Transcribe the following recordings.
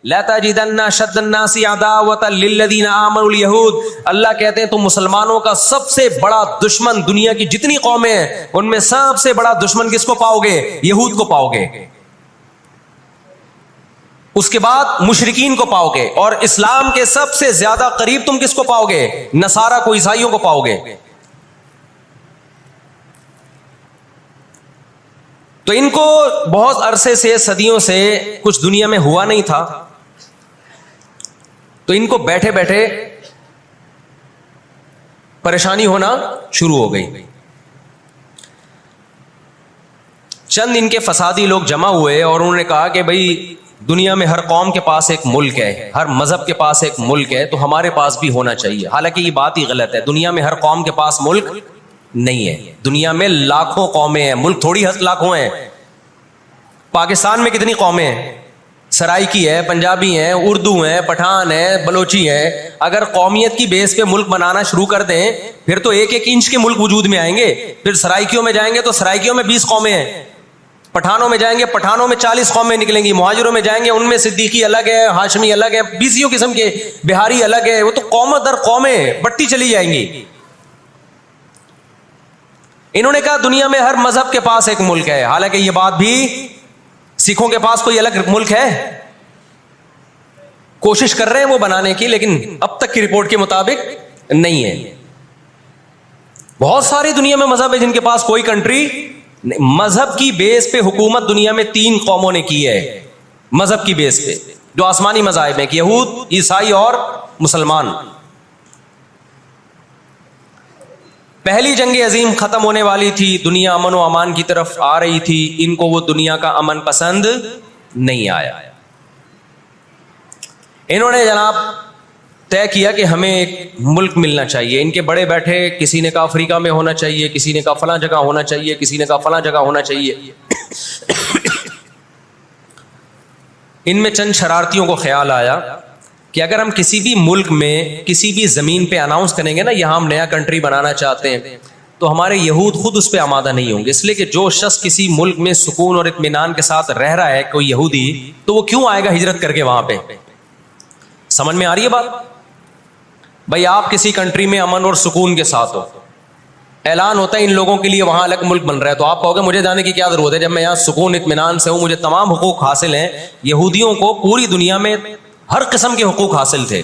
لا تجدن اشد الناس عداوة للذین آمنوا اليہود، اللہ کہتے ہیں تم مسلمانوں کا سب سے بڑا دشمن، دنیا کی جتنی قومیں ہیں ان میں سب سے بڑا دشمن کس کو پاؤ گے؟ یہود کو پاؤ گے، اس کے بعد مشرکین کو پاؤ گے، اور اسلام کے سب سے زیادہ قریب تم کس کو پاؤ گے؟ نصارہ کو، عیسائیوں کو پاؤ گے۔ تو ان کو بہت عرصے سے، صدیوں سے کچھ دنیا میں ہوا نہیں تھا، تو ان کو بیٹھے بیٹھے پریشانی ہونا شروع ہو گئی۔ چند ان کے فسادی لوگ جمع ہوئے اور انہوں نے کہا کہ بھائی دنیا میں ہر قوم کے پاس ایک ملک ہے، ہر مذہب کے پاس ایک ملک ہے، تو ہمارے پاس بھی ہونا چاہیے۔ حالانکہ یہ بات ہی غلط ہے، دنیا میں ہر قوم کے پاس ملک نہیں ہے، دنیا میں لاکھوں قومیں ہیں، ملک تھوڑی لاکھوں ہیں۔ پاکستان میں کتنی قومیں ہیں؟ سرائکی ہے، پنجابی ہیں، اردو ہیں، پٹھان ہیں، بلوچی ہیں۔ اگر قومیت کی بیس پہ ملک بنانا شروع کر دیں پھر تو ایک ایک انچ کے ملک وجود میں آئیں گے۔ پھر سرائکیوں میں جائیں گے تو سرائکیوں میں 20 قومیں ہیں، پٹھانوں میں جائیں گے پٹھانوں میں 40 قومیں نکلیں گی، مہاجروں میں جائیں گے ان میں صدیقی الگ ہے، ہاشمی الگ ہے، بیسیوں قسم کے، بہاری الگ ہے، وہ تو قومیں در قومیں بٹتی چلی جائیں گی۔ انہوں نے کہا دنیا میں ہر مذہب کے پاس ایک ملک ہے، حالانکہ یہ بات بھی سکھوں کے پاس کوئی الگ ملک ہے؟ کوشش کر رہے ہیں وہ بنانے کی، لیکن اب تک کی رپورٹ کے مطابق نہیں ہے۔ بہت ساری دنیا میں مذہب ہے جن کے پاس کوئی کنٹری، مذہب کی بیس پہ حکومت دنیا میں 3 قوموں نے کی ہے، مذہب کی بیس پہ، جو آسمانی مذاہب ہیں، یہود، عیسائی اور مسلمان۔ پہلی جنگ عظیم ختم ہونے والی تھی، دنیا امن و امان کی طرف آ رہی تھی، ان کو وہ دنیا کا امن پسند نہیں آیا۔ انہوں نے جناب طے کیا کہ ہمیں ایک ملک ملنا چاہیے۔ ان کے بڑے بیٹھے، کسی نے کہا افریقہ میں ہونا چاہیے، کسی نے کہا فلاں جگہ ہونا چاہیے، کسی نے کہا فلاں جگہ ہونا چاہیے۔ ان میں چند شرارتیوں کو خیال آیا کہ اگر ہم کسی بھی ملک میں کسی بھی زمین پہ اناؤنس کریں گے نا یہاں ہم نیا کنٹری بنانا چاہتے ہیں، تو ہمارے یہود خود اس پہ آمادہ نہیں ہوں گے، اس لیے کہ جو شخص کسی ملک میں سکون اور اطمینان کے ساتھ رہ رہا ہے، کوئی یہودی، تو وہ کیوں آئے گا ہجرت کر کے وہاں پہ؟ سمجھ میں آ رہی ہے بات؟ بھائی آپ کسی کنٹری میں امن اور سکون کے ساتھ ہو، اعلان ہوتا ہے ان لوگوں کے لیے وہاں الگ ملک بن رہا ہے، تو آپ کہو گے مجھے جانے کی کیا ضرورت ہے جب میں یہاں سکون اطمینان سے ہوں، مجھے تمام حقوق حاصل ہیں۔ یہودیوں کو پوری دنیا میں ہر قسم کے حقوق حاصل تھے،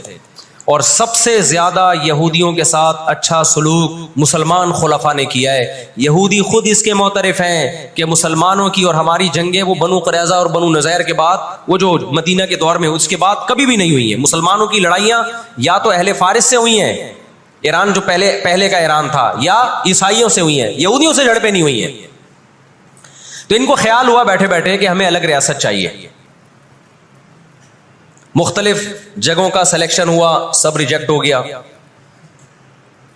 اور سب سے زیادہ یہودیوں کے ساتھ اچھا سلوک مسلمان خلفاء نے کیا ہے۔ یہودی خود اس کے معترف ہیں کہ مسلمانوں کی اور ہماری جنگیں وہ بنو قریظہ اور بنو نذیر کے بعد، وہ جو مدینہ کے دور میں، اس کے بعد کبھی بھی نہیں ہوئی ہیں۔ مسلمانوں کی لڑائیاں یا تو اہل فارس سے ہوئی ہیں، ایران جو پہلے کا ایران تھا، یا عیسائیوں سے ہوئی ہیں، یہودیوں سے جھڑپیں نہیں ہوئی ہیں۔ تو ان کو خیال ہوا بیٹھے بیٹھے کہ ہمیں الگ ریاست چاہیے۔ مختلف جگہوں کا سلیکشن ہوا، سب ریجیکٹ ہو گیا۔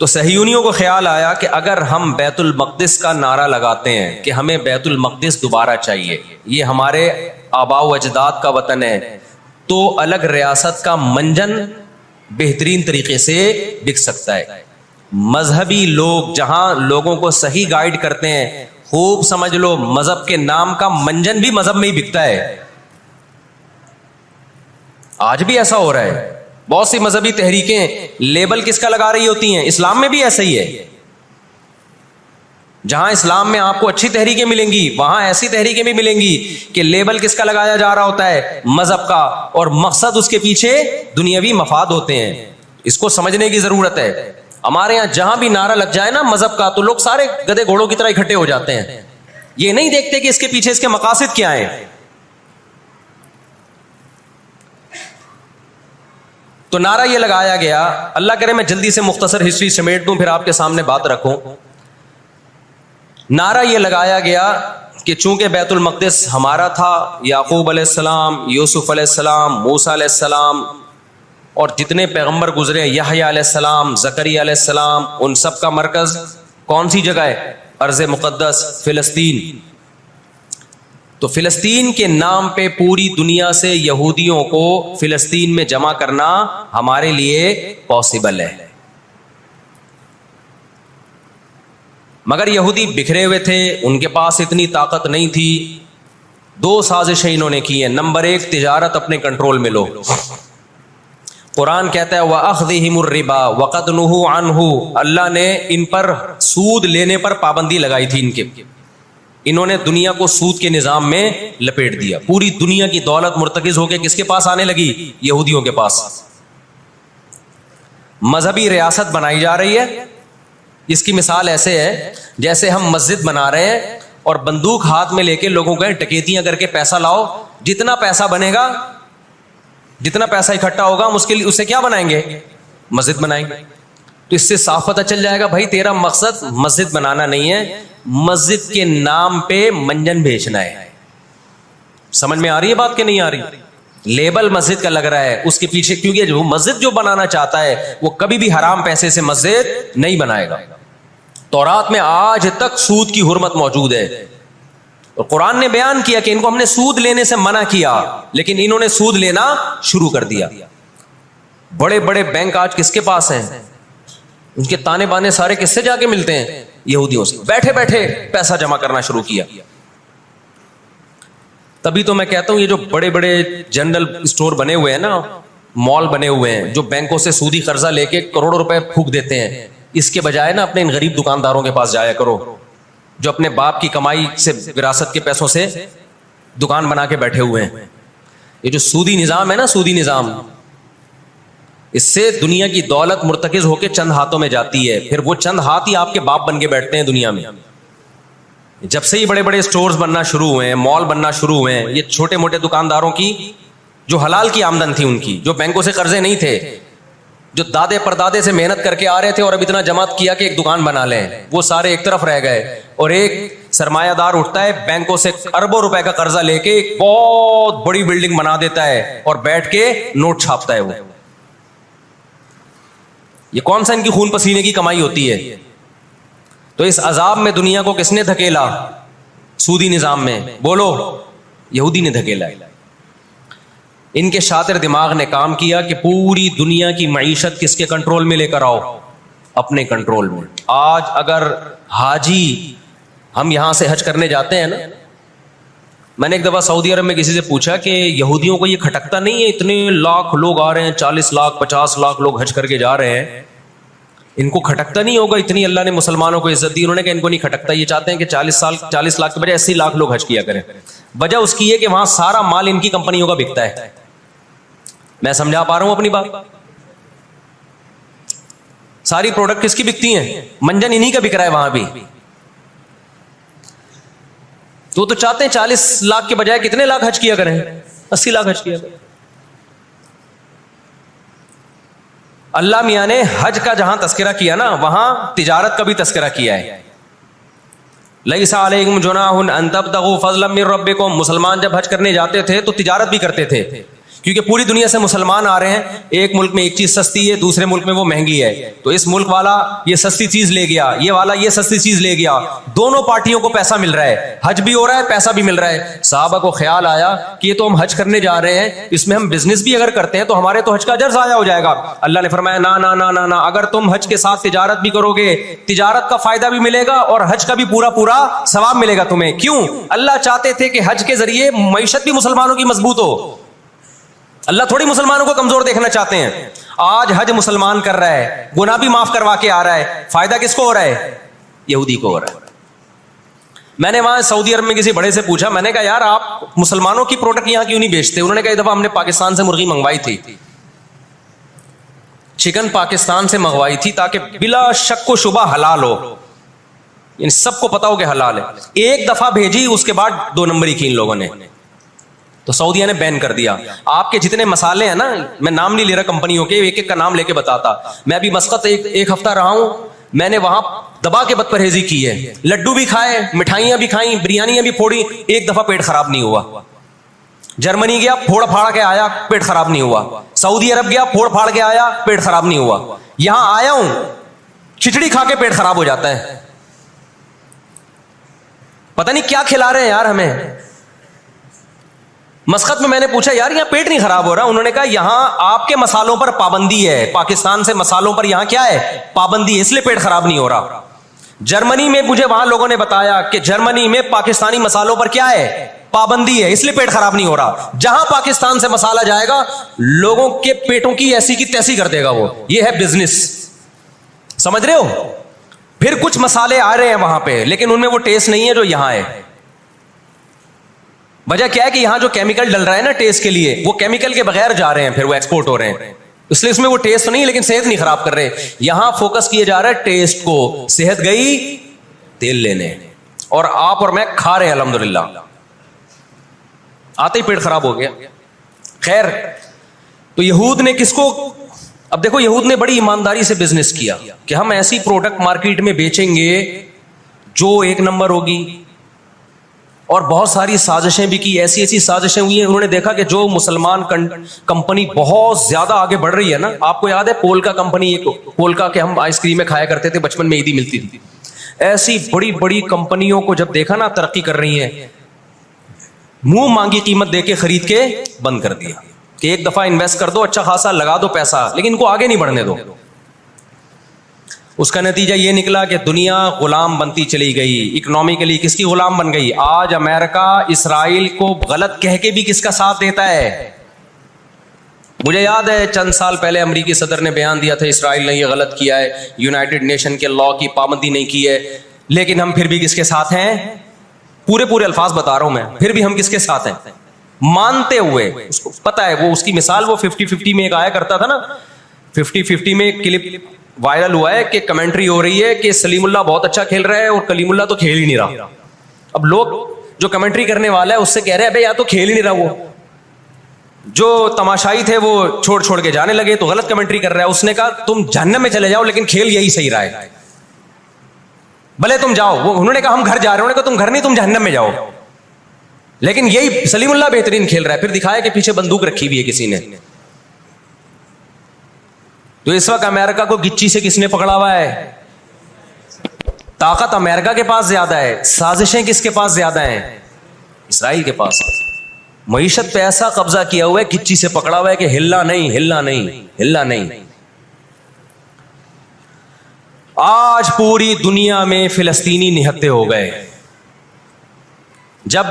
تو صہیونیوں کو خیال آیا کہ اگر ہم بیت المقدس کا نعرہ لگاتے ہیں کہ ہمیں بیت المقدس دوبارہ چاہیے، یہ ہمارے آباء و اجداد کا وطن ہے، تو الگ ریاست کا منجن بہترین طریقے سے بک سکتا ہے۔ مذہبی لوگ جہاں لوگوں کو صحیح گائیڈ کرتے ہیں، خوب سمجھ لو مذہب کے نام کا منجن بھی مذہب میں ہی بکتا ہے۔ آج بھی ایسا ہو رہا ہے، بہت سی مذہبی تحریکیں لیبل کس کا لگا رہی ہوتی ہیں؟ اسلام میں بھی ایسا ہی ہے۔ جہاں اسلام میں آپ کو اچھی تحریکیں ملیں گی، وہاں ایسی تحریکیں بھی ملیں گی کہ لیبل کس کا لگایا جا رہا ہوتا ہے؟ مذہب کا، اور مقصد اس کے پیچھے دنیاوی مفاد ہوتے ہیں۔ اس کو سمجھنے کی ضرورت ہے۔ ہمارے یہاں جہاں بھی نعرہ لگ جائے نا مذہب کا، تو لوگ سارے گدھے گھوڑوں کی طرح اکٹھے ہو جاتے ہیں، یہ نہیں دیکھتے کہ اس کے پیچھے اس کے مقاصد کیا ہیں۔ تو نعرہ یہ لگایا گیا، اللہ کرے میں جلدی سے مختصر ہسٹری سمیٹ دوں پھر آپ کے سامنے بات رکھوں۔ نعرہ یہ لگایا گیا کہ چونکہ بیت المقدس ہمارا تھا، یعقوب علیہ السلام، یوسف علیہ السلام، موسیٰ علیہ السلام اور جتنے پیغمبر گزرے، یحییٰ علیہ السلام، زکریا علیہ السلام، ان سب کا مرکز کون سی جگہ ہے؟ ارض مقدس فلسطین۔ تو فلسطین کے نام پہ پوری دنیا سے یہودیوں کو فلسطین میں جمع کرنا ہمارے لیے پاسبل ہے، مگر یہودی بکھرے ہوئے تھے، ان کے پاس اتنی طاقت نہیں تھی، دو سازشیں انہوں نے کی ہیں. نمبر ایک, تجارت اپنے کنٹرول میں لو. قرآن کہتا ہے وَأَخْذِهِمُ الرِّبَا وَقَدْ نُهُوا عَنْهُ, اللہ نے ان پر سود لینے پر پابندی لگائی تھی. ان کے انہوں نے دنیا کو سود کے نظام میں لپیٹ دیا. پوری دنیا کی دولت مرتکز ہو کے کس کے پاس آنے لگی؟ یہودیوں کے پاس. مذہبی ریاست بنائی جا رہی ہے. اس کی مثال ایسے ہے جیسے ہم مسجد بنا رہے ہیں اور بندوق ہاتھ میں لے کے لوگوں کو ڈکیتیاں کر کے پیسہ لاؤ, جتنا پیسہ بنے گا, جتنا پیسہ اکٹھا ہوگا ہم اس سے کیا بنائیں گے؟ مسجد بنائیں گے. تو اس سے صاف پتہ چل جائے گا بھائی تیرا مقصد مسجد بنانا نہیں ہے, مسجد کے نام پہ منجن بیچنا ہے. سمجھ میں آ رہی ہے بات کہ نہیں آ رہی؟ لیبل مسجد کا لگ رہا ہے اس کے پیچھے, کیونکہ جو مسجد جو بنانا چاہتا ہے وہ کبھی بھی حرام پیسے سے مسجد نہیں بنائے گا. تورات میں آج تک سود کی حرمت موجود ہے, اور قرآن نے بیان کیا کہ ان کو ہم نے سود لینے سے منع کیا, لیکن انہوں نے سود لینا شروع کر دیا. بڑے بڑے بینک آج کس کے پاس ہیں؟ ان کے تانے بانے سارے کس سے جا کے ملتے ہیں؟ یہودیوں سے. بیٹھے بیٹھے پیسہ جمع کرنا شروع کیا. تبھی تو میں کہتا ہوں یہ جو بڑے بڑے جنرل اسٹور بنے ہوئے ہیں نا, مال بنے ہوئے ہیں, جو بینکوں سے سودی قرضہ لے کے کروڑوں روپے پھونک دیتے ہیں, اس کے بجائے نا اپنے ان غریب دکانداروں کے پاس جایا کرو جو اپنے باپ کی کمائی سے, وراثت کے پیسوں سے دکان بنا کے بیٹھے ہوئے ہیں. یہ جو سودی نظام ہے نا, سودی نظام, اس سے دنیا کی دولت مرتکز ہو کے چند ہاتھوں میں جاتی ہے. پھر وہ چند ہاتھ ہی آپ کے باپ بن کے بیٹھتے ہیں دنیا میں. جب سے ہی بڑے بڑے اسٹورز بننا شروع ہوئے ہیں, مال بننا شروع ہوئے ہیں, یہ چھوٹے موٹے دکانداروں کی جو حلال کی آمدن تھی, ان کی جو بینکوں سے قرضے نہیں تھے, جو دادے پردادے سے محنت کر کے آ رہے تھے اور اب اتنا جمع کیا کہ ایک دکان بنا لیں, وہ سارے ایک طرف رہ گئے. اور ایک سرمایہ دار اٹھتا ہے بینکوں سے اربوں روپے کا قرضہ لے کے ایک بہت بڑی بلڈنگ بنا دیتا ہے اور بیٹھ کے نوٹ چھاپتا ہے. وہ یہ کون سا ان کی خون پسینے کی کمائی ہوتی ہے؟ تو اس عذاب میں دنیا کو کس نے دھکیلا؟ سودی نظام میں. بولو, یہودی نے دھکیلا. ان کے شاطر دماغ نے کام کیا کہ پوری دنیا کی معیشت کس کے کنٹرول میں لے کر آؤ؟ اپنے کنٹرول میں. آج اگر حاجی, ہم یہاں سے حج کرنے جاتے ہیں نا, میں نے ایک دفعہ سعودی عرب میں کسی سے پوچھا کہ یہودیوں کو یہ کھٹکتا نہیں ہے, اتنے لاکھ لوگ آ رہے ہیں, 40 لاکھ 50 لاکھ لوگ حج کر کے جا رہے ہیں, ان کو کھٹکتا نہیں ہوگا اتنی اللہ نے مسلمانوں کو عزت دی؟ انہوں نے کہا ان کو نہیں کھٹکتا, یہ چاہتے ہیں کہ 40 لاکھ کے بجائے 80 لاکھ لوگ حج کیا کریں. وجہ اس کی ہے کہ وہاں سارا مال ان کی کمپنیوں کا بکتا ہے. میں سمجھا پا رہا ہوں اپنی بات؟ ساری پروڈکٹ کس کی بکتی ہیں؟ منجن انہی کا بک رہا ہے وہاں بھی. تو چاہتے ہیں 40 لاکھ کے بجائے کتنے لاکھ حج کیا کریں؟ 80 لاکھ حج کیا کریں. اللہ میاں نے حج کا جہاں تذکرہ کیا نا, وہاں تجارت کا بھی تذکرہ کیا ہے. لیس علیکم جناح ان تبتغوا فضلا من ربکم. مسلمان جب حج کرنے جاتے تھے تو تجارت بھی کرتے تھے, کیونکہ پوری دنیا سے مسلمان آ رہے ہیں. ایک ملک میں ایک چیز سستی ہے, دوسرے ملک میں وہ مہنگی ہے, تو اس ملک والا یہ سستی چیز لے گیا, یہ والا یہ سستی چیز لے گیا, دونوں پارٹیوں کو پیسہ مل رہا ہے, حج بھی ہو رہا ہے, پیسہ بھی مل رہا ہے. صحابہ کو خیال آیا کہ یہ تو ہم حج کرنے جا رہے ہیں, اس میں ہم بزنس بھی اگر کرتے ہیں تو ہمارے تو حج کا اجر ضائع ہو جائے گا. اللہ نے فرمایا نا نا نا نا نا, اگر تم حج کے ساتھ تجارت بھی کرو گے, تجارت کا فائدہ بھی ملے گا اور حج کا بھی پورا پورا ثواب ملے گا تمہیں. کیوں؟ اللہ چاہتے تھے کہ حج کے ذریعے معیشت بھی مسلمانوں کی مضبوط ہو. اللہ تھوڑی مسلمانوں کو کمزور دیکھنا چاہتے ہیں. آج حج مسلمان کر رہا ہے, گناہ بھی معاف کروا کے آ رہا ہے, فائدہ کس کو ہو رہا ہے؟ یہودی کو ہو رہا ہے. میں نے وہاں سعودی عرب میں کسی بڑے سے پوچھا, میں نے کہا یار آپ مسلمانوں کی پروڈکٹ یہاں کیوں نہیں بیچتے؟ انہوں نے کہا ایک دفعہ ہم نے پاکستان سے مرغی منگوائی تھی, چکن پاکستان سے منگوائی تھی تاکہ بلا شک و شبہ حلال ہو, ان سب کو پتا ہو کہ حلال ہے. ایک دفعہ بھیجی, اس کے بعد 2 نمبری کی ان لوگوں نے, تو سعودیہ نے بین کر دیا. آپ کے جتنے مسالے ہیں نا, میں نام نہیں لے رہا کمپنیوں کے, ایک ایک کا نام لے کے بتاتا. میں ابھی مسقط ایک ہفتہ رہا ہوں, میں نے وہاں دبا کے بد پرہیزی کی ہے. لڈو بھی کھائے, مٹھائیاں بھی کھائیں, بریانیاں بھی پھوڑی, ایک دفعہ پیٹ خراب نہیں ہوا. جرمنی گیا, پھوڑ پھاڑ کے آیا, پیٹ خراب نہیں ہوا. سعودی عرب گیا, پھوڑ پھاڑ کے آیا, پیٹ خراب نہیں ہوا. یہاں آیا ہوں, کھچڑی کھا کے پیٹ خراب ہو جاتا ہے. پتہ نہیں کیا کھلا رہے ہیں یار ہمیں. مسقط میں نے پوچھا یار یہاں پیٹ نہیں خراب ہو رہا؟ انہوں نے کہا یہاں آپ کے مسالوں پر پابندی ہے, پاکستان سے مسالوں پر یہاں کیا ہے؟ پابندی ہے, اس لیے پیٹ خراب نہیں ہو رہا. جرمنی میں مجھے وہاں لوگوں نے بتایا کہ جرمنی میں پاکستانی مسالوں پر کیا ہے؟ پابندی ہے، اس لیے پیٹ خراب نہیں ہو رہا. جہاں پاکستان سے مسالہ جائے گا لوگوں کے پیٹوں کی ایسی کی تیسی کر دے گا وہ. یہ ہے بزنس، سمجھ رہے ہو؟ پھر کچھ مسالے آ رہے ہیں وہاں پہ لیکن ان میں وہ ٹیسٹ نہیں ہے جو یہاں ہے. وجہ کیا ہے کہ یہاں جو کیمیکل ڈل رہا ہے نا ٹیسٹ کے لیے، وہ کیمیکل کے بغیر جا رہے ہیں، پھر وہ ایکسپورٹ ہو رہے ہیں، اس لیے اس میں وہ ٹیسٹ تو نہیں لیکن صحت نہیں خراب کر رہے. یہاں فوکس کیا جا رہا ہے ٹیسٹ کو، صحت گئی تیل لینے، اور آپ اور میں کھا رہے ہیں الحمدللہ، آتے ہی پیٹ خراب ہو گیا. خیر، تو یہود نے کس کو، اب دیکھو یہود نے بڑی ایمانداری سے بزنس کیا کہ ہم ایسی پروڈکٹ مارکیٹ میں بیچیں گے جو ایک نمبر ہوگی، اور بہت ساری سازشیں بھی کی، ایسی ایسی سازشیں ہوئی ہیں. انہوں نے دیکھا کہ جو مسلمان کمپنی بہت زیادہ آگے بڑھ رہی ہے نا، آپ کو یاد ہے پولکا کمپنی، پولکا کے ہم آئس کریم کھایا کرتے تھے بچپن میں، عیدی ملتی تھی. ایسی بڑی بڑی کمپنیوں کو جب دیکھا نا ترقی کر رہی ہیں، منہ مانگی قیمت دے کے خرید کے بند کر دیا کہ ایک دفعہ انویسٹ کر دو، اچھا خاصا لگا دو پیسہ، لیکن ان کو آگے نہیں بڑھنے دو. اس کا نتیجہ یہ نکلا کہ دنیا غلام بنتی چلی گئی. اکنامکلی کس کی غلام بن گئی؟ آج امریکہ اسرائیل کو غلط کہہ کے بھی کس کا ساتھ دیتا ہے؟ مجھے یاد ہے چند سال پہلے امریکی صدر نے بیان دیا تھا اسرائیل نے یہ غلط کیا ہے، یونائٹڈ نیشن کے لا کی پابندی نہیں کی ہے، لیکن ہم پھر بھی کس کے ساتھ ہیں؟ پورے الفاظ بتا رہا ہوں میں، پھر بھی ہم کس کے ساتھ ہیں؟ مانتے ہوئے. اس کو پتا ہے، وہ اس کی مثال وہ 50-50 میں ایک آیا کرتا تھا نا، 50-50 میں ایک کلپ وائرل ہوا ہے کہ کمنٹری ہو رہی ہے کہ سلیم اللہ بہت اچھا کھیل رہا ہے اور کلیم اللہ تو کھیل ہی نہیں رہا. اب لوگ جو کمنٹری کرنے والا ہے اس سے کہہ رہے ہیں بھائی یا تو کھیل ہی نہیں رہا، وہ جو تماشائی تھے وہ چھوڑ کے جانے لگے تو غلط کمنٹری کر رہا ہے. اس نے کہا تم جہنم میں چلے جاؤ لیکن کھیل یہی صحیح رہا ہے، بھلے تم جاؤ. انہوں نے کہا ہم گھر جا رہے ہیں، انہوں نے کہا تم گھر نہیں، تم جہنم میں جاؤ، لیکن یہی سلیم اللہ بہترین کھیل رہا ہے. پھر دکھایا کہ پیچھے بندوق رکھی ہوئی ہے کسی نے. تو اس وقت امریکہ کو گچی سے کس نے پکڑا ہوا ہے؟ طاقت امریکہ کے پاس زیادہ ہے، سازشیں کس کے پاس زیادہ ہیں؟ اسرائیل کے پاس. معیشت پہ ایسا قبضہ کیا ہوا ہے، گچی سے پکڑا ہوا ہے کہ ہلنا نہیں. آج پوری دنیا میں فلسطینی نہتے ہو گئے. جب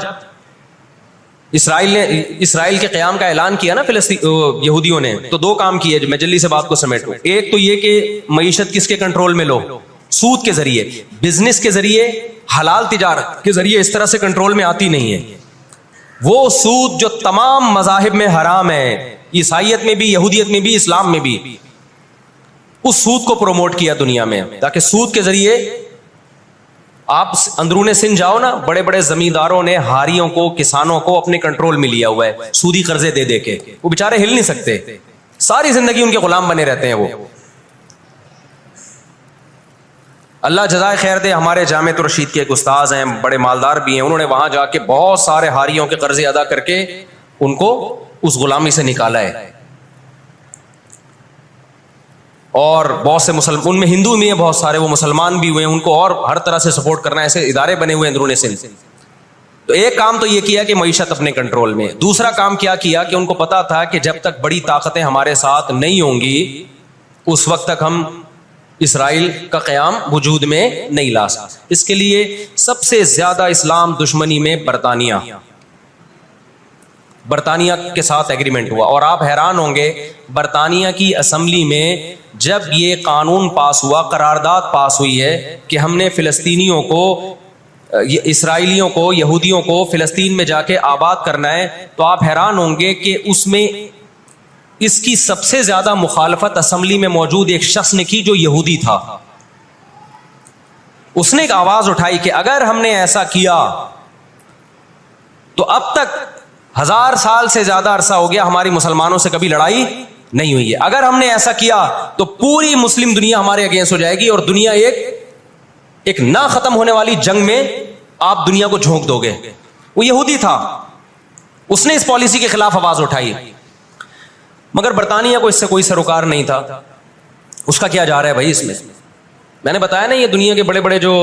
اسرائیل کے قیام کا اعلان کیا نا یہودیوں نے، تو دو کام کیے جو میں جلدی سے بات کو سمیٹوں. ایک تو یہ کہ معیشت کس کے کنٹرول میں لو؟ سود کے ذریعے، بزنس کے ذریعے، حلال تجارت کے ذریعے اس طرح سے کنٹرول میں آتی نہیں ہے. وہ سود جو تمام مذاہب میں حرام ہے، عیسائیت میں بھی، یہودیت میں بھی، اسلام میں بھی، اس سود کو پروموٹ کیا دنیا میں، تاکہ سود کے ذریعے آپ اندرون سندھ جاؤ نا، بڑے بڑے زمینداروں نے ہاریوں کو، کسانوں کو اپنے کنٹرول میں لیا ہوا ہے سودی قرضے دے دے کے. وہ بیچارے ہل نہیں سکتے، ساری زندگی ان کے غلام بنے رہتے ہیں وہ. اللہ جزائے خیر دے. ہمارے جامعۃ الرشید کے ایک استاذ ہیں، بڑے مالدار بھی ہیں، انہوں نے وہاں جا کے بہت سارے ہاریوں کے قرضے ادا کر کے ان کو اس غلامی سے نکالا ہے. اور بہت سے ان میں ہندو بھی ہیں بہت سارے، وہ مسلمان بھی ہوئے ہیں، ان کو اور ہر طرح سے سپورٹ کرنا ہے، ایسے ادارے بنے ہوئے ہیں اندرون سندھ. تو ایک کام تو یہ کیا کہ معیشت اپنے کنٹرول میں. دوسرا کام کیا کہ ان کو پتا تھا کہ جب تک بڑی طاقتیں ہمارے ساتھ نہیں ہوں گی اس وقت تک ہم اسرائیل کا قیام وجود میں نہیں لا سکتے. اس کے لیے سب سے زیادہ اسلام دشمنی میں برطانیہ کے ساتھ ایگریمنٹ ہوا. اور آپ حیران ہوں گے، برطانیہ کی اسمبلی میں جب یہ قانون پاس ہوا، قرارداد پاس ہوئی ہے کہ ہم نے فلسطینیوں کو، اسرائیلیوں کو، یہودیوں کو فلسطین میں جا کے آباد کرنا ہے، تو آپ حیران ہوں گے کہ اس میں اس کی سب سے زیادہ مخالفت اسمبلی میں موجود ایک شخص نے کی جو یہودی تھا. اس نے ایک آواز اٹھائی کہ اگر ہم نے ایسا کیا تو اب تک 1000 سال سے زیادہ عرصہ ہو گیا ہماری مسلمانوں سے کبھی لڑائی نہیں ہوئی ہے. اگر ہم نے ایسا کیا تو پوری مسلم دنیا ہمارے اگینسٹ ہو جائے گی اور دنیا ایک نہ ختم ہونے والی جنگ میں آپ دنیا کو جھونک دو گے. وہ یہودی تھا، اس نے اس پالیسی کے خلاف آواز اٹھائی، مگر برطانیہ کو اس سے کوئی سروکار نہیں تھا. اس کا کیا جا رہا ہے بھائی؟ اس میں نے بتایا نا، یہ دنیا کے بڑے بڑے جو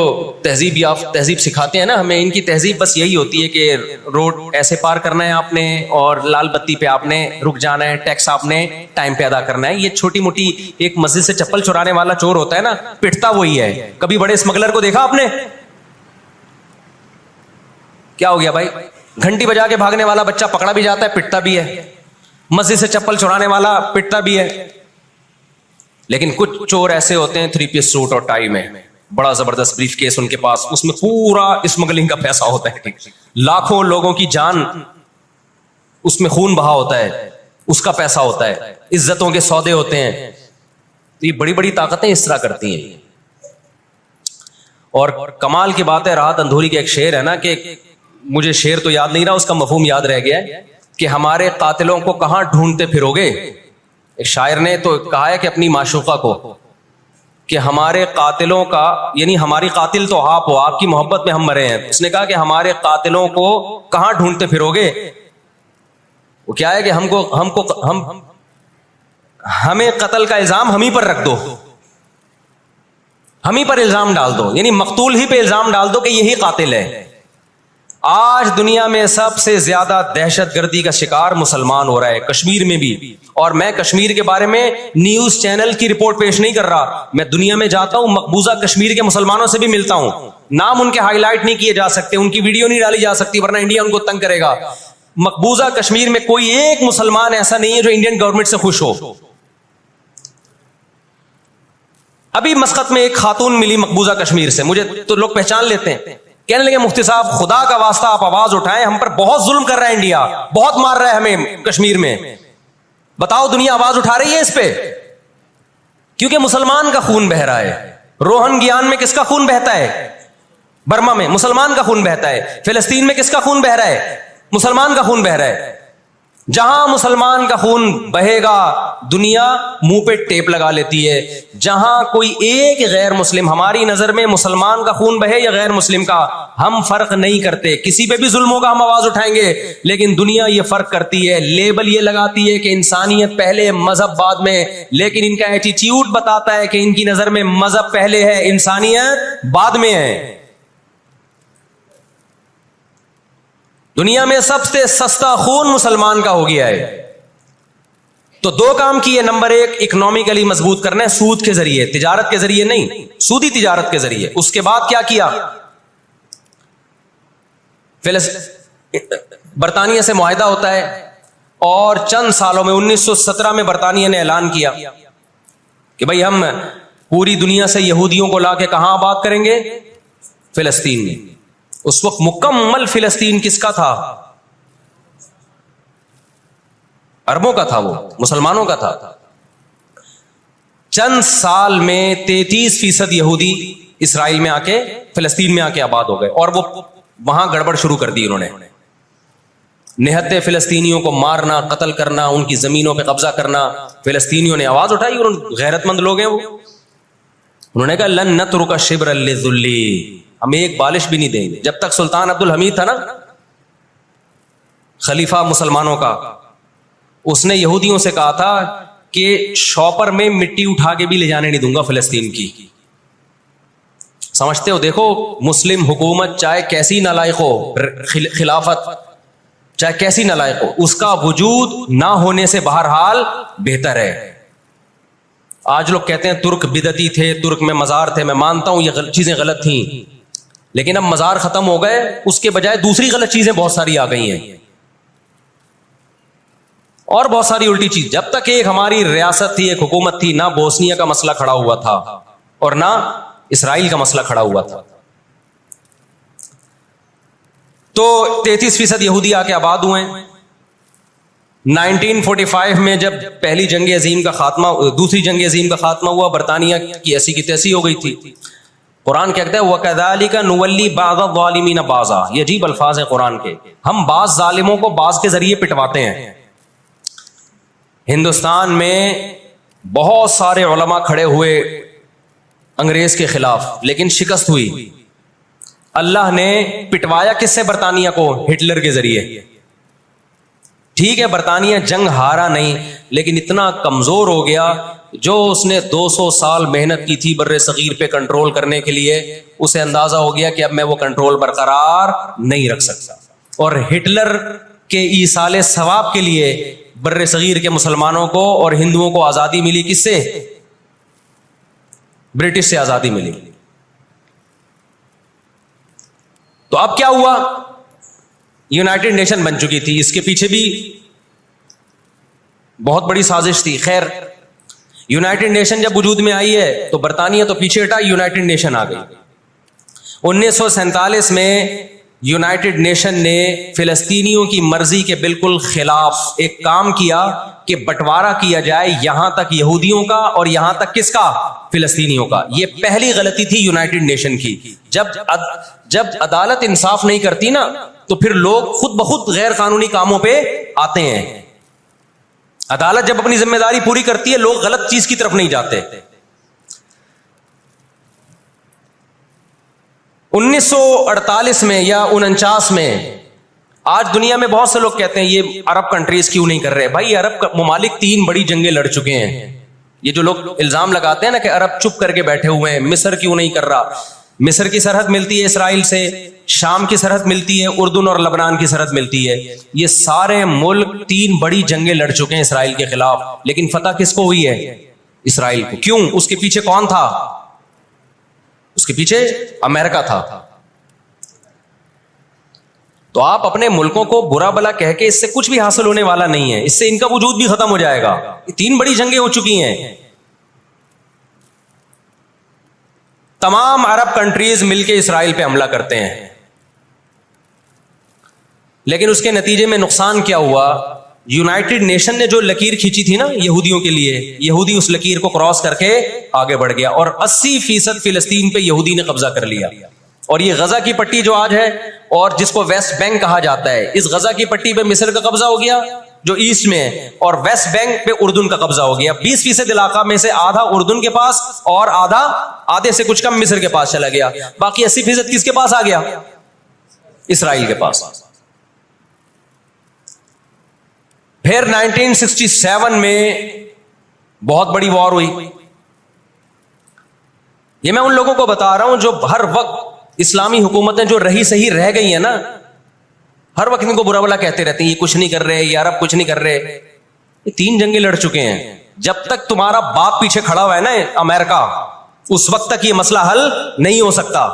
تہذیب سکھاتے ہیں نا ہمیں، ان کی تہذیب بس یہی ہوتی ہے کہ روڈ ایسے پار کرنا ہے آپ نے، اور لال بتی پہ آپ نے رک جانا ہے، ٹیکس آپ نے ٹائم پہ ادا کرنا ہے. یہ چھوٹی موٹی، ایک مسجد سے چپل چرانے والا چور ہوتا ہے نا، پٹتا وہی ہے. کبھی بڑے اسمگلر کو دیکھا آپ نے؟ کیا ہو گیا بھائی؟ گھنٹی بجا کے بھاگنے والا بچہ پکڑا بھی جاتا ہے, پٹتا بھی ہے. مسجد سے چپل چرانے والا پٹتا بھی ہے. لیکن کچھ چور ایسے ہوتے ہیں 3 پیس سوٹ اور ٹائی میں, بڑا زبردست بریف کیس ان کے پاس, اس میں پورا اسمگلنگ کا پیسہ ہوتا ہے, لاکھوں لوگوں کی جان اس میں خون بہا ہوتا ہے, اس کا پیسہ ہوتا ہے, عزتوں کے سودے ہوتے ہیں. تو یہ بڑی بڑی طاقتیں اس طرح کرتی ہیں. اور کمال کی بات ہے, راحت اندھوری کے ایک شعر ہے نا, کہ مجھے شعر تو یاد نہیں رہا, اس کا مفہوم یاد رہ گیا ہے, کہ ہمارے قاتلوں کو کہاں ڈھونڈتے پھرو گے. ایک شاعر نے تو کہا ہے کہ اپنی معشوقہ کو, کہ ہمارے قاتلوں کا, یعنی ہماری قاتل تو آپ ہو, آپ کی محبت میں ہم مرے ہیں. اس نے کہا کہ ہمارے قاتلوں کو کہاں ڈھونڈتے پھرو گے. وہ کیا ہے کہ ہمیں قتل کا الزام ہم ہی پر رکھ دو, ہم ہی پر الزام ڈال دو, یعنی مقتول ہی پہ الزام ڈال دو کہ یہی قاتل ہے. آج دنیا میں سب سے زیادہ دہشت گردی کا شکار مسلمان ہو رہا ہے, کشمیر میں بھی. اور میں کشمیر کے بارے میں نیوز چینل کی رپورٹ پیش نہیں کر رہا, میں دنیا میں جاتا ہوں, مقبوضہ کشمیر کے مسلمانوں سے بھی ملتا ہوں. نام ان کے ہائی لائٹ نہیں کیے جا سکتے, ان کی ویڈیو نہیں ڈالی جا سکتی, ورنہ انڈیا ان کو تنگ کرے گا. مقبوضہ کشمیر میں کوئی ایک مسلمان ایسا نہیں ہے جو انڈین گورنمنٹ سے خوش ہو. ابھی مسقط میں ایک خاتون ملی مقبوضہ کشمیر سے, مجھے تو لوگ پہچان لیتے ہیں, کہنے لگے مفتی صاحب خدا کا واسطہ آپ آواز اٹھائیں, ہم پر بہت ظلم کر رہا ہے انڈیا, بہت مار رہا ہے ہمیں کشمیر میں, بتاؤ دنیا آواز اٹھا رہی ہے اس پہ, کیونکہ مسلمان کا خون بہ رہا ہے. روہن گیان میں کس کا خون بہتا ہے؟ برما میں مسلمان کا خون بہتا ہے. فلسطین میں کس کا خون بہ رہا ہے؟ مسلمان کا خون بہ رہا ہے. جہاں مسلمان کا خون بہے گا دنیا منہ پہ ٹیپ لگا لیتی ہے. جہاں کوئی ایک غیر مسلم, ہماری نظر میں مسلمان کا خون بہے یا غیر مسلم کا, ہم فرق نہیں کرتے, کسی پہ بھی ظلم ہوگا ہم آواز اٹھائیں گے. لیکن دنیا یہ فرق کرتی ہے, لیبل یہ لگاتی ہے کہ انسانیت پہلے مذہب بعد میں, لیکن ان کا ایٹیٹیوڈ بتاتا ہے کہ ان کی نظر میں مذہب پہلے ہے, انسانیت بعد میں ہے. دنیا میں سب سے سستا خون مسلمان کا ہو گیا ہے. تو 2 کام کیے. نمبر 1 اکنامکلی مضبوط کرنا ہے, سود کے ذریعے, تجارت کے ذریعے نہیں, سودی تجارت کے ذریعے. اس کے بعد کیا کیا؟ برطانیہ سے معاہدہ ہوتا ہے, اور چند سالوں میں 1917 میں برطانیہ نے اعلان کیا کہ بھائی ہم پوری دنیا سے یہودیوں کو لا کے کہاں آباد کریں گے؟ فلسطین میں. اس وقت مکمل فلسطین کس کا تھا؟ عربوں کا تھا, وہ مسلمانوں کا تھا. چند سال میں 33% یہودی اسرائیل میں آ کے فلسطین میں آ کے آباد ہو گئے, اور وہ وہاں گڑبڑ شروع کر دی انہوں نے. نہتے فلسطینیوں کو مارنا, قتل کرنا, ان کی زمینوں پہ قبضہ کرنا. فلسطینیوں نے آواز اٹھائی, اور غیرت مند لوگ ہیں وہ, انہوں نے کہا لن نترک شبرا للذل, ہم ایک بالش بھی نہیں دیں گے. جب تک سلطان عبد الحمید تھا نا, خلیفہ مسلمانوں کا, اس نے یہودیوں سے کہا تھا کہ شاپر میں مٹی اٹھا کے بھی لے جانے نہیں دوں گا فلسطین کی. سمجھتے ہو؟ دیکھو مسلم حکومت چاہے کیسی نالائق ہو, خلافت چاہے کیسی نالائق ہو, اس کا وجود نہ ہونے سے بہرحال بہتر ہے. آج لوگ کہتے ہیں ترک بدعتی تھے, ترک میں مزار تھے. میں مانتا ہوں یہ چیزیں غلط تھیں, لیکن اب مزار ختم ہو گئے, اس کے بجائے دوسری غلط چیزیں بہت ساری آ گئی ہیں, اور بہت ساری الٹی چیز. جب تک ایک ہماری ریاست تھی, ایک حکومت تھی, نہ بوسنیا کا مسئلہ کھڑا ہوا تھا اور نہ اسرائیل کا مسئلہ کھڑا ہوا تھا. تو 33% یہودی آ کے آباد ہوئے. 1945 میں جب پہلی جنگ عظیم کا خاتمہ, دوسری جنگ عظیم کا خاتمہ ہوا, برطانیہ کی ایسی کی تیسی ہو گئی تھی. قرآن کہتا ہے وَكَذَلِكَ نُوَلِّي بَعْضَ الظَّالِمِينَ بَعْضًا, یہ عجیب الفاظ ہیں قرآن کے. ہم بعض ظالموں کو بعض کے ذریعے پٹواتے ہیں. ہندوستان میں بہت سارے علماء کھڑے ہوئے انگریز کے خلاف, لیکن شکست ہوئی. اللہ نے پٹوایا کس سے؟ برطانیہ کو, ہٹلر کے ذریعے. ٹھیک ہے برطانیہ جنگ ہارا نہیں, لیکن اتنا کمزور ہو گیا, جو اس نے 200 سال محنت کی تھی بر صغیر پہ کنٹرول کرنے کے لیے, اسے اندازہ ہو گیا کہ اب میں وہ کنٹرول برقرار نہیں رکھ سکتا. اور ہٹلر کے ایصال ثواب کے لیے بر صغیر کے مسلمانوں کو اور ہندوؤں کو آزادی ملی. کس سے؟ برٹش سے آزادی ملی. تو اب کیا ہوا؟ یونائٹڈ نیشن بن چکی تھی. اس کے پیچھے بھی بہت بڑی سازش تھی. خیر یونائٹڈ نیشن جب وجود میں آئی ہے تو برطانیہ تو پیچھے ہٹا, یونائٹڈ نیشن آ گئی. 1947 میں یونائٹڈ نیشن نے فلسطینیوں کی مرضی کے بالکل خلاف ایک کام کیا کہ بٹوارا کیا جائے یہاں تک یہودیوں کا اور یہاں تک کس کا, فلسطینیوں کا. یہ پہلی غلطی تھی یونائٹڈ نیشن کی. جب عدالت انصاف نہیں کرتی نا تو پھر لوگ خود بخود غیر قانونی کاموں پہ آتے ہیں. عدالت جب اپنی ذمہ داری پوری کرتی ہے لوگ غلط چیز کی طرف نہیں جاتے. 1948 میں یا 49 میں, آج دنیا میں بہت سے لوگ کہتے ہیں یہ عرب کنٹریز کیوں نہیں کر رہے. بھائی عرب ممالک 3 بڑی جنگیں لڑ چکے ہیں. یہ جو لوگ الزام لگاتے ہیں نا کہ عرب چپ کر کے بیٹھے ہوئے ہیں, مصر کیوں نہیں کر رہا. مصر کی سرحد ملتی ہے اسرائیل سے, شام کی سرحد ملتی ہے, اردن اور لبنان کی سرحد ملتی ہے. یہ سارے ملک 3 بڑی جنگیں لڑ چکے ہیں اسرائیل کے خلاف, لیکن فتح کس کو ہوئی ہے؟ اسرائیل کو. کیوں؟ اس کے پیچھے کون تھا؟ اس کے پیچھے امریکہ تھا. تو آپ اپنے ملکوں کو برا بلا کہہ کے اس سے کچھ بھی حاصل ہونے والا نہیں ہے, اس سے ان کا وجود بھی ختم ہو جائے گا. یہ 3 بڑی جنگیں ہو چکی ہیں. تمام عرب کنٹریز مل کے اسرائیل پہ حملہ کرتے ہیں, لیکن اس کے نتیجے میں نقصان کیا ہوا؟ یونائٹڈ نیشن نے جو لکیر کھینچی تھی نا یہودیوں کے لیے, یہودی اس لکیر کو کراس کر کے آگے بڑھ گیا اور 80% فلسطین پہ یہودی نے قبضہ کر لیا. اور یہ غزہ کی پٹی جو آج ہے اور جس کو ویسٹ بینک کہا جاتا ہے, اس غزہ کی پٹی پہ مصر کا قبضہ ہو گیا جو ایسٹ میں ہے, اور ویسٹ بینک پہ اردن کا قبضہ ہو گیا. 20% علاقہ میں سے آدھا اردن کے پاس اور آدھے سے کچھ کم مصر کے پاس چلا گیا. باقی 80% کس کے پاس آ گیا؟ اسرائیل کے پاس. پھر 1967 میں بہت بڑی وار ہوئی. یہ میں ان لوگوں کو بتا رہا ہوں جو ہر وقت اسلامی حکومتیں جو رہی صحیح رہ گئی ہیں نا, ہر وقت ان کو برا بلا کہتے رہتے ہیں یہ کچھ نہیں کر رہے, یہ عرب کچھ نہیں کر رہے. یہ 3 جنگیں لڑ چکے ہیں. جب تک تمہارا باپ پیچھے کھڑا ہوا ہے نا امریکہ, اس وقت تک یہ مسئلہ حل نہیں ہو سکتا.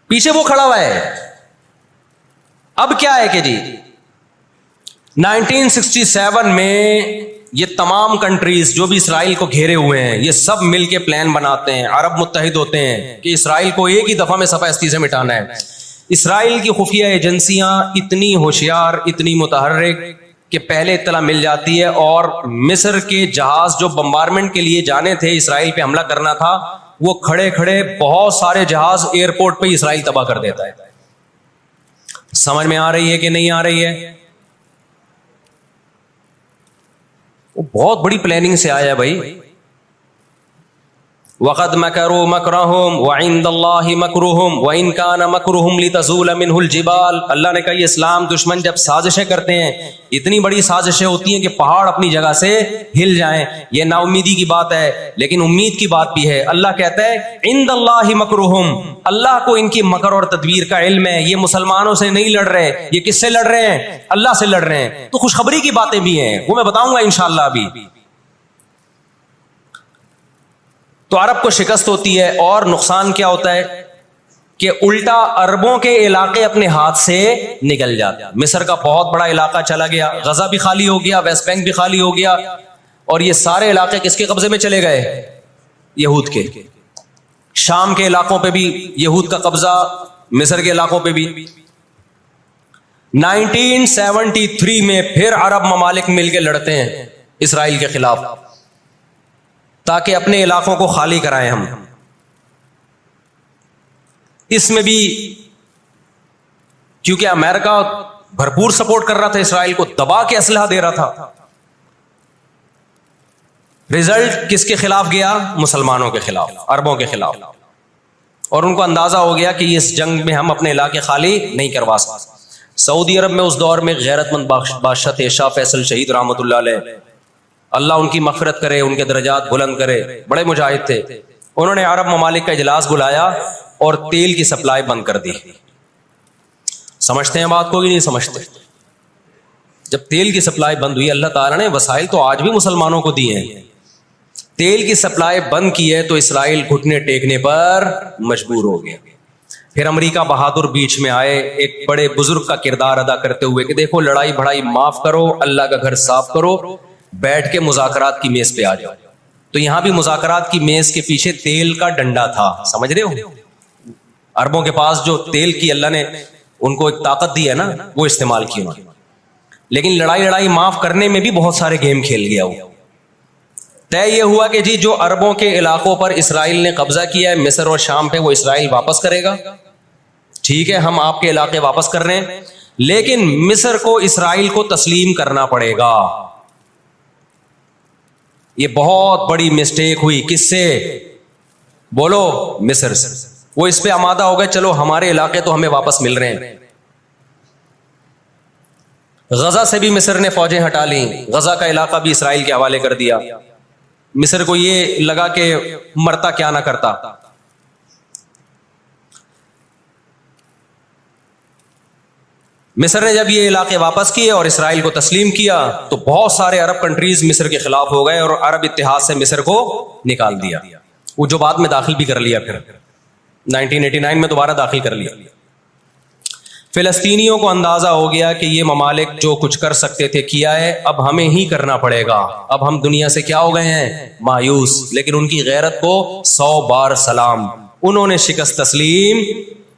پیچھے وہ کھڑا ہوا ہے. اب کیا ہے کہ جی 1967 میں یہ تمام کنٹریز جو بھی اسرائیل کو گھیرے ہوئے ہیں یہ سب مل کے پلان بناتے ہیں, عرب متحد ہوتے ہیں کہ اسرائیل کو ایک ہی دفعہ میں صفحہ ہستی سے مٹانا ہے. اسرائیل کی خفیہ ایجنسیاں اتنی ہوشیار, اتنی متحرک کہ پہلے اطلاع مل جاتی ہے, اور مصر کے جہاز جو بمبارمنٹ کے لیے جانے تھے اسرائیل پہ حملہ کرنا تھا, وہ کھڑے کھڑے بہت سارے جہاز ایئرپورٹ پہ اسرائیل تباہ کر دیتا ہے. سمجھ میں آ رہی ہے کہ نہیں آ رہی ہے؟ وہ بہت بڑی پلاننگ سے آیا ہے بھائی. وَقَدْ مَكَرُوا مَكْرَهُمْ وَعِنْدَ اللَّهِ مَكْرُهُمْ وَإِنْ كَانَ مَكْرُهُمْ لِتَزُولَ مِنْهُ الْجِبَالُ. اللہ نے کہا یہ اسلام دشمن جب سازشیں کرتے ہیں, اتنی بڑی سازشیں ہوتی ہیں کہ پہاڑ اپنی جگہ سے ہل جائیں. یہ نا امیدی کی بات ہے, لیکن امید کی بات بھی ہے. اللہ کہتا ہے عِنْدَ اللَّهِ مَكْرُهُمْ, اللہ کو ان کی مکر اور تدبیر کا علم ہے. یہ مسلمانوں سے نہیں لڑ رہے, یہ کس سے لڑ رہے ہیں؟ اللہ سے لڑ رہے ہیں. تو خوشخبری کی باتیں بھی ہیں, وہ میں بتاؤں گا انشاءاللہ ابھی. تو عرب کو شکست ہوتی ہے, اور نقصان کیا ہوتا ہے کہ الٹا عربوں کے علاقے اپنے ہاتھ سے نکل جاتے ہیں. مصر کا بہت بڑا علاقہ چلا گیا, غزہ بھی خالی ہو گیا, ویسٹ بینک بھی خالی ہو گیا, اور یہ سارے علاقے کس کے قبضے میں چلے گئے؟ یہود کے. شام کے علاقوں پہ بھی یہود کا قبضہ, مصر کے علاقوں پہ بھی. 1973 میں پھر عرب ممالک مل کے لڑتے ہیں اسرائیل کے خلاف تاکہ اپنے علاقوں کو خالی کرائیں ہم. اس میں بھی کیونکہ امریکہ بھرپور سپورٹ کر رہا تھا اسرائیل کو, دبا کے اسلحہ دے رہا تھا, رزلٹ کس کے خلاف گیا؟ مسلمانوں کے خلاف, عربوں کے خلاف. اور ان کو اندازہ ہو گیا کہ اس جنگ میں ہم اپنے علاقے خالی نہیں کروا سکتے. سعودی عرب میں اس دور میں غیرت مند بادشاہ تھے شاہ فیصل شہید رحمۃ اللہ علیہ, اللہ ان کی مغفرت کرے, ان کے درجات بلند کرے, بڑے مجاہد تھے. انہوں نے عرب ممالک کا اجلاس بلایا اور تیل کی سپلائی بند کر دی. سمجھتے ہیں بات کو کہ نہیں سمجھتے؟ جب تیل کی سپلائی بند ہوئی, اللہ تعالیٰ نے وسائل تو آج بھی مسلمانوں کو دیے ہیں, تیل کی سپلائی بند کی ہے تو اسرائیل گھٹنے ٹیکنے پر مجبور ہو گیا. پھر امریکہ بہادر بیچ میں آئے ایک بڑے بزرگ کا کردار ادا کرتے ہوئے کہ دیکھو لڑائی بھڑائی معاف کرو، اللہ کا گھر صاف کرو، بیٹھ کے مذاکرات کی میز پہ آ جاؤ۔ تو یہاں بھی مذاکرات کی میز کے پیچھے تیل کا ڈنڈا تھا، سمجھ رہے ہو؟ عربوں کے پاس جو تیل کی اللہ نے ان کو ایک طاقت دی ہے نا، وہ استعمال کی انہوں نے۔ لیکن لڑائی معاف کرنے میں بھی بہت سارے گیم کھیل گیا وہ۔ طے یہ ہوا کہ جی جو عربوں کے علاقوں پر اسرائیل نے قبضہ کیا ہے مصر اور شام پہ، وہ اسرائیل واپس کرے گا۔ ٹھیک ہے، ہم آپ کے علاقے واپس کر رہے ہیں، لیکن مصر کو اسرائیل کو تسلیم کرنا پڑے گا۔ یہ بہت بڑی مسٹیک ہوئی، کس سے؟ بولو، مصر سے۔ وہ اس پہ آمادہ ہو گئے، چلو ہمارے علاقے تو ہمیں واپس مل رہے ہیں۔ غزہ سے بھی مصر نے فوجیں ہٹا لیں، غزہ کا علاقہ بھی اسرائیل کے حوالے کر دیا۔ مصر کو یہ لگا کہ مرتا کیا نہ کرتا۔ مصر نے جب یہ علاقے واپس کیے اور اسرائیل کو تسلیم کیا تو بہت سارے عرب کنٹریز مصر کے خلاف ہو گئے اور عرب اتحاد سے مصر کو نکال دیا، وہ جو بعد میں داخل بھی کر لیا، پھر 1989 میں دوبارہ داخل کر لیا۔ فلسطینیوں کو اندازہ ہو گیا کہ یہ ممالک جو کچھ کر سکتے تھے کیا ہے، اب ہمیں ہی کرنا پڑے گا، اب ہم دنیا سے کیا ہو گئے ہیں؟ مایوس۔ لیکن ان کی غیرت کو 100 بار سلام، انہوں نے شکست تسلیم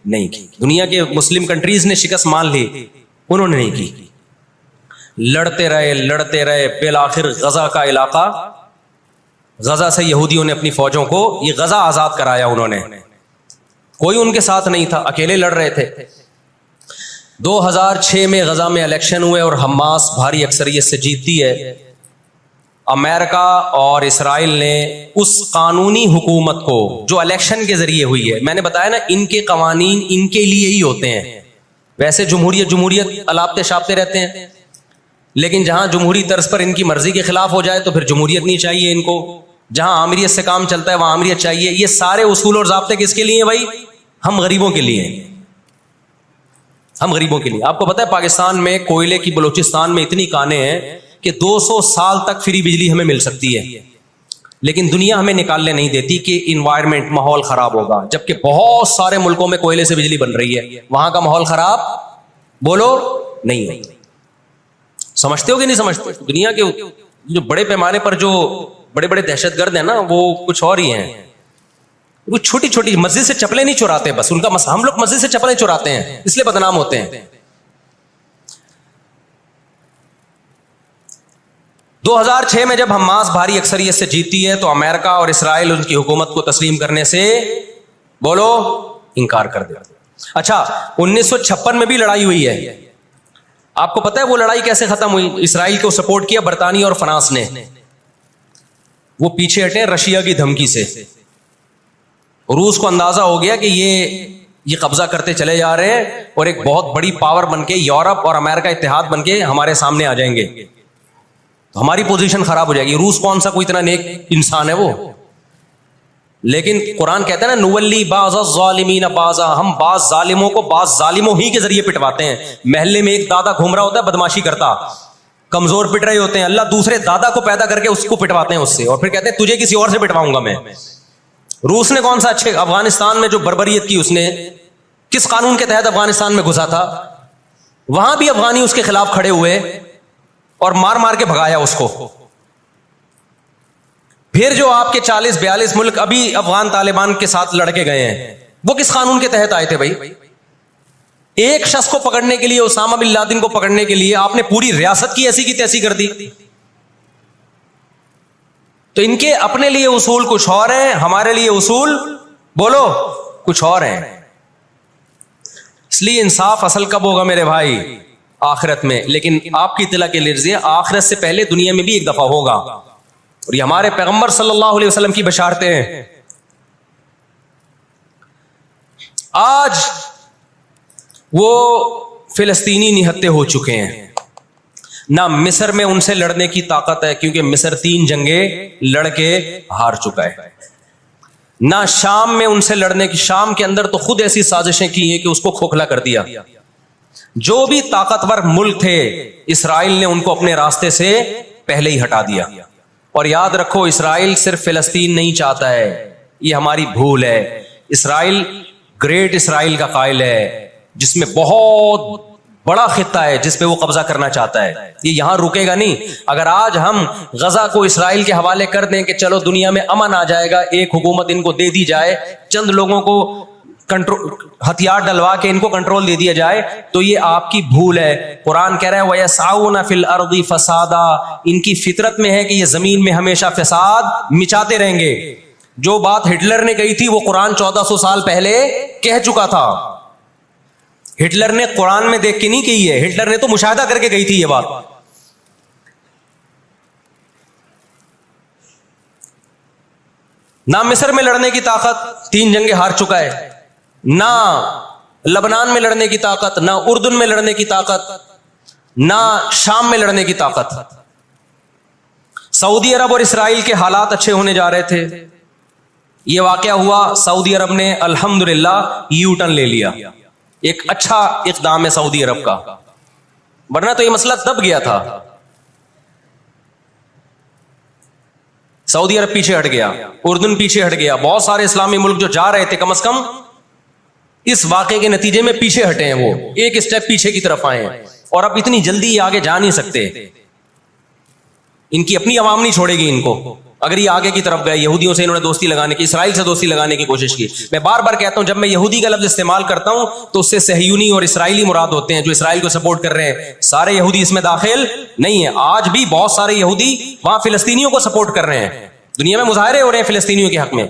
نہیں کی۔ دنیا کے مسلم کنٹریز نے شکست مان لی، انہوں نے نہیں کی۔ لڑتے رہے، بالآخر غزہ کا علاقہ، غزہ سے یہودیوں نے اپنی فوجوں کو، یہ غزہ آزاد کرایا انہوں نے، کوئی ان کے ساتھ نہیں تھا، اکیلے لڑ رہے تھے۔ 2006 میں غزہ میں الیکشن ہوئے اور حماس بھاری اکثریت سے جیتتی ہے۔ امریکہ اور اسرائیل نے اس قانونی حکومت کو جو الیکشن کے ذریعے ہوئی ہے، میں نے بتایا نا ان کے قوانین ان کے لیے ہی ہوتے ہیں، ویسے جمہوریت الاپتے شاپتے رہتے ہیں، لیکن جہاں جمہوری طرز پر ان کی مرضی کے خلاف ہو جائے تو پھر جمہوریت نہیں چاہیے ان کو، جہاں آمریت سے کام چلتا ہے وہاں آمریت چاہیے۔ یہ سارے اصول اور ضابطے کس کے لیے ہیں بھائی؟ ہم غریبوں کے لیے ہیں، ہم غریبوں کے لیے۔ آپ کو پتہ ہے پاکستان میں کوئلے کی بلوچستان میں اتنی کانیں ہیں کہ 200 سال تک فری بجلی ہمیں مل سکتی ہے، لیکن دنیا ہمیں نکالنے نہیں دیتی کہ انوائرمنٹ، ماحول خراب ہوگا، جبکہ بہت سارے ملکوں میں کوئلے سے بجلی بن رہی ہے، وہاں کا ماحول خراب بولو نہیں ہے۔ سمجھتے ہو کہ نہیں سمجھتے؟ دنیا کے جو بڑے پیمانے پر جو بڑے بڑے دہشت گرد ہیں نا، وہ کچھ اور ہی ہیں، وہ چھوٹی چھوٹی مسجد سے چپلیں نہیں چراتے، بس ان کا ہم لوگ مسجد سے چپلیں چراتے ہیں اس لیے بدنام ہوتے ہیں۔ 2006 میں جب حماس بھاری اکثریت سے جیتی ہے تو امریکہ اور اسرائیل ان کی حکومت کو تسلیم کرنے سے بولو انکار کر دیا۔ اچھا 1956 میں بھی لڑائی ہوئی ہے، آپ کو پتہ ہے وہ لڑائی کیسے ختم ہوئی؟ اسرائیل کو سپورٹ کیا برطانیہ اور فرانس نے، وہ پیچھے ہٹے رشیا کی دھمکی سے۔ روس کو اندازہ ہو گیا کہ یہ قبضہ کرتے چلے جا رہے ہیں اور ایک بہت بڑی پاور بن کے یورپ اور امریکہ اتحاد بن کے ہمارے سامنے آ جائیں گے، تو ہماری پوزیشن خراب ہو جائے گی۔ روس کون سا کوئی اتنا نیک انسان ہے وہ، لیکن قرآن کہتا ہے نا نولی بعض الظالمین بعضا، ہم بعض ظالموں کو بعض ظالموں ہی کے ذریعے پٹواتے ہیں۔ محلے میں ایک دادا گھوم رہا ہوتا ہے بدماشی کرتا، کمزور پٹ رہے ہوتے ہیں، اللہ دوسرے دادا کو پیدا کر کے اس کو پٹواتے ہیں اس سے، اور پھر کہتے ہیں تجھے کسی اور سے پٹواؤں گا میں۔ روس نے کون سا اچھے افغانستان میں جو بربریت کی اس نے کس قانون کے تحت افغانستان میں گھسا تھا، وہاں بھی افغانی اس کے خلاف کھڑے ہوئے اور مار مار کے بھگایا اس کو۔ پھر جو آپ کے 40-42 ملک ابھی افغان طالبان کے ساتھ لڑ کے گئے ہیں، وہ کس قانون کے تحت آئے تھے بھائی؟ ایک شخص کو پکڑنے کے لیے، اسامہ بن لادن کو پکڑنے کے لیے آپ نے پوری ریاست کی ایسی کی تیسی کر دی۔ تو ان کے اپنے لیے اصول کچھ اور ہیں، ہمارے لیے اصول بولو کچھ اور ہیں۔ اس لیے انصاف اصل کب ہوگا میرے بھائی؟ آخرت میں۔ لیکن آپ کی اطلاع کے لیے آخرت سے پہلے دنیا میں بھی ایک دفعہ ہوگا، اور یہ ہمارے پیغمبر صلی اللہ علیہ وسلم کی بشارتیں ہیں۔ آج وہ فلسطینی نہتے ہو چکے ہیں، نہ مصر میں ان سے لڑنے کی طاقت ہے کیونکہ مصر 3 جنگیں لڑ کے ہار چکا ہے، نہ شام میں ان سے لڑنے کی، شام کے اندر تو خود ایسی سازشیں کی ہیں کہ اس کو کھوکھلا کر دیا۔ جو بھی طاقتور ملک تھے اسرائیل نے ان کو اپنے راستے سے پہلے ہی ہٹا دیا۔ اور یاد رکھو اسرائیل صرف فلسطین نہیں چاہتا ہے، یہ ہماری بھول ہے۔ اسرائیل گریٹ اسرائیل کا قائل ہے، جس میں بہت بڑا خطہ ہے جس پہ وہ قبضہ کرنا چاہتا ہے. یہ یہاں رکے گا نہیں. اگر آج ہم غزہ کو اسرائیل کے حوالے کر دیں کہ چلو دنیا میں امن آ جائے گا، ایک حکومت ان کو دے دی جائے، چند لوگوں کو ہتھیار ڈلوا کے ان کو کنٹرول دے دیا جائے، تو یہ آپ کی بھول ہے. قرآن کہہ رہا ہے وَيَسْعَوْنَ فِي الْأَرْضِ فَسَادًا، ان کی فطرت میں ہے کہ یہ زمین میں ہمیشہ فساد مچاتے رہیں گے. جو بات ہٹلر نے کہی تھی وہ قرآن 1400 سال پہلے کہہ چکا تھا. ہٹلر نے قرآن میں دیکھ کے نہیں کہی ہے، ہٹلر نے تو مشاہدہ کر کے کہی تھی یہ بات. نہ مصر میں لڑنے کی طاقت، 3 جنگیں ہار چکا ہے، نہ لبنان میں لڑنے کی طاقت، نہ اردن میں لڑنے کی طاقت، نہ شام میں لڑنے کی طاقت. سعودی عرب اور اسرائیل کے حالات اچھے ہونے جا رہے تھے، یہ واقعہ ہوا، سعودی عرب نے الحمدللہ یو ٹرن لے لیا. ایک اچھا اقدام ہے سعودی عرب کا، ورنہ تو یہ مسئلہ دب گیا تھا. سعودی عرب پیچھے ہٹ گیا، اردن پیچھے ہٹ گیا، بہت سارے اسلامی ملک جو جا رہے تھے کم از کم اس واقعے کے نتیجے میں پیچھے ہٹے ہیں، وہ ایک اسٹیپ پیچھے کی طرف آئے ہیں. اور اب اتنی جلدی یہ آگے جا نہیں سکتے، ان کی اپنی عوام نہیں چھوڑے گی ان کو. اگر یہ آگے کی طرف گئے، یہودیوں سے انہوں نے دوستی لگانے کی، اسرائیل سے دوستی لگانے کی کوشش کی. میں بار بار کہتا ہوں جب میں یہودی کا لفظ استعمال کرتا ہوں تو اس سے صہیونی اور اسرائیلی مراد ہوتے ہیں جو اسرائیل کو سپورٹ کر رہے ہیں. سارے یہودی اس میں داخل نہیں ہیں. آج بھی بہت سارے یہودی وہاں فلسطینیوں کو سپورٹ کر رہے ہیں، دنیا میں مظاہرے ہو رہے ہیں فلسطینیوں کے حق میں.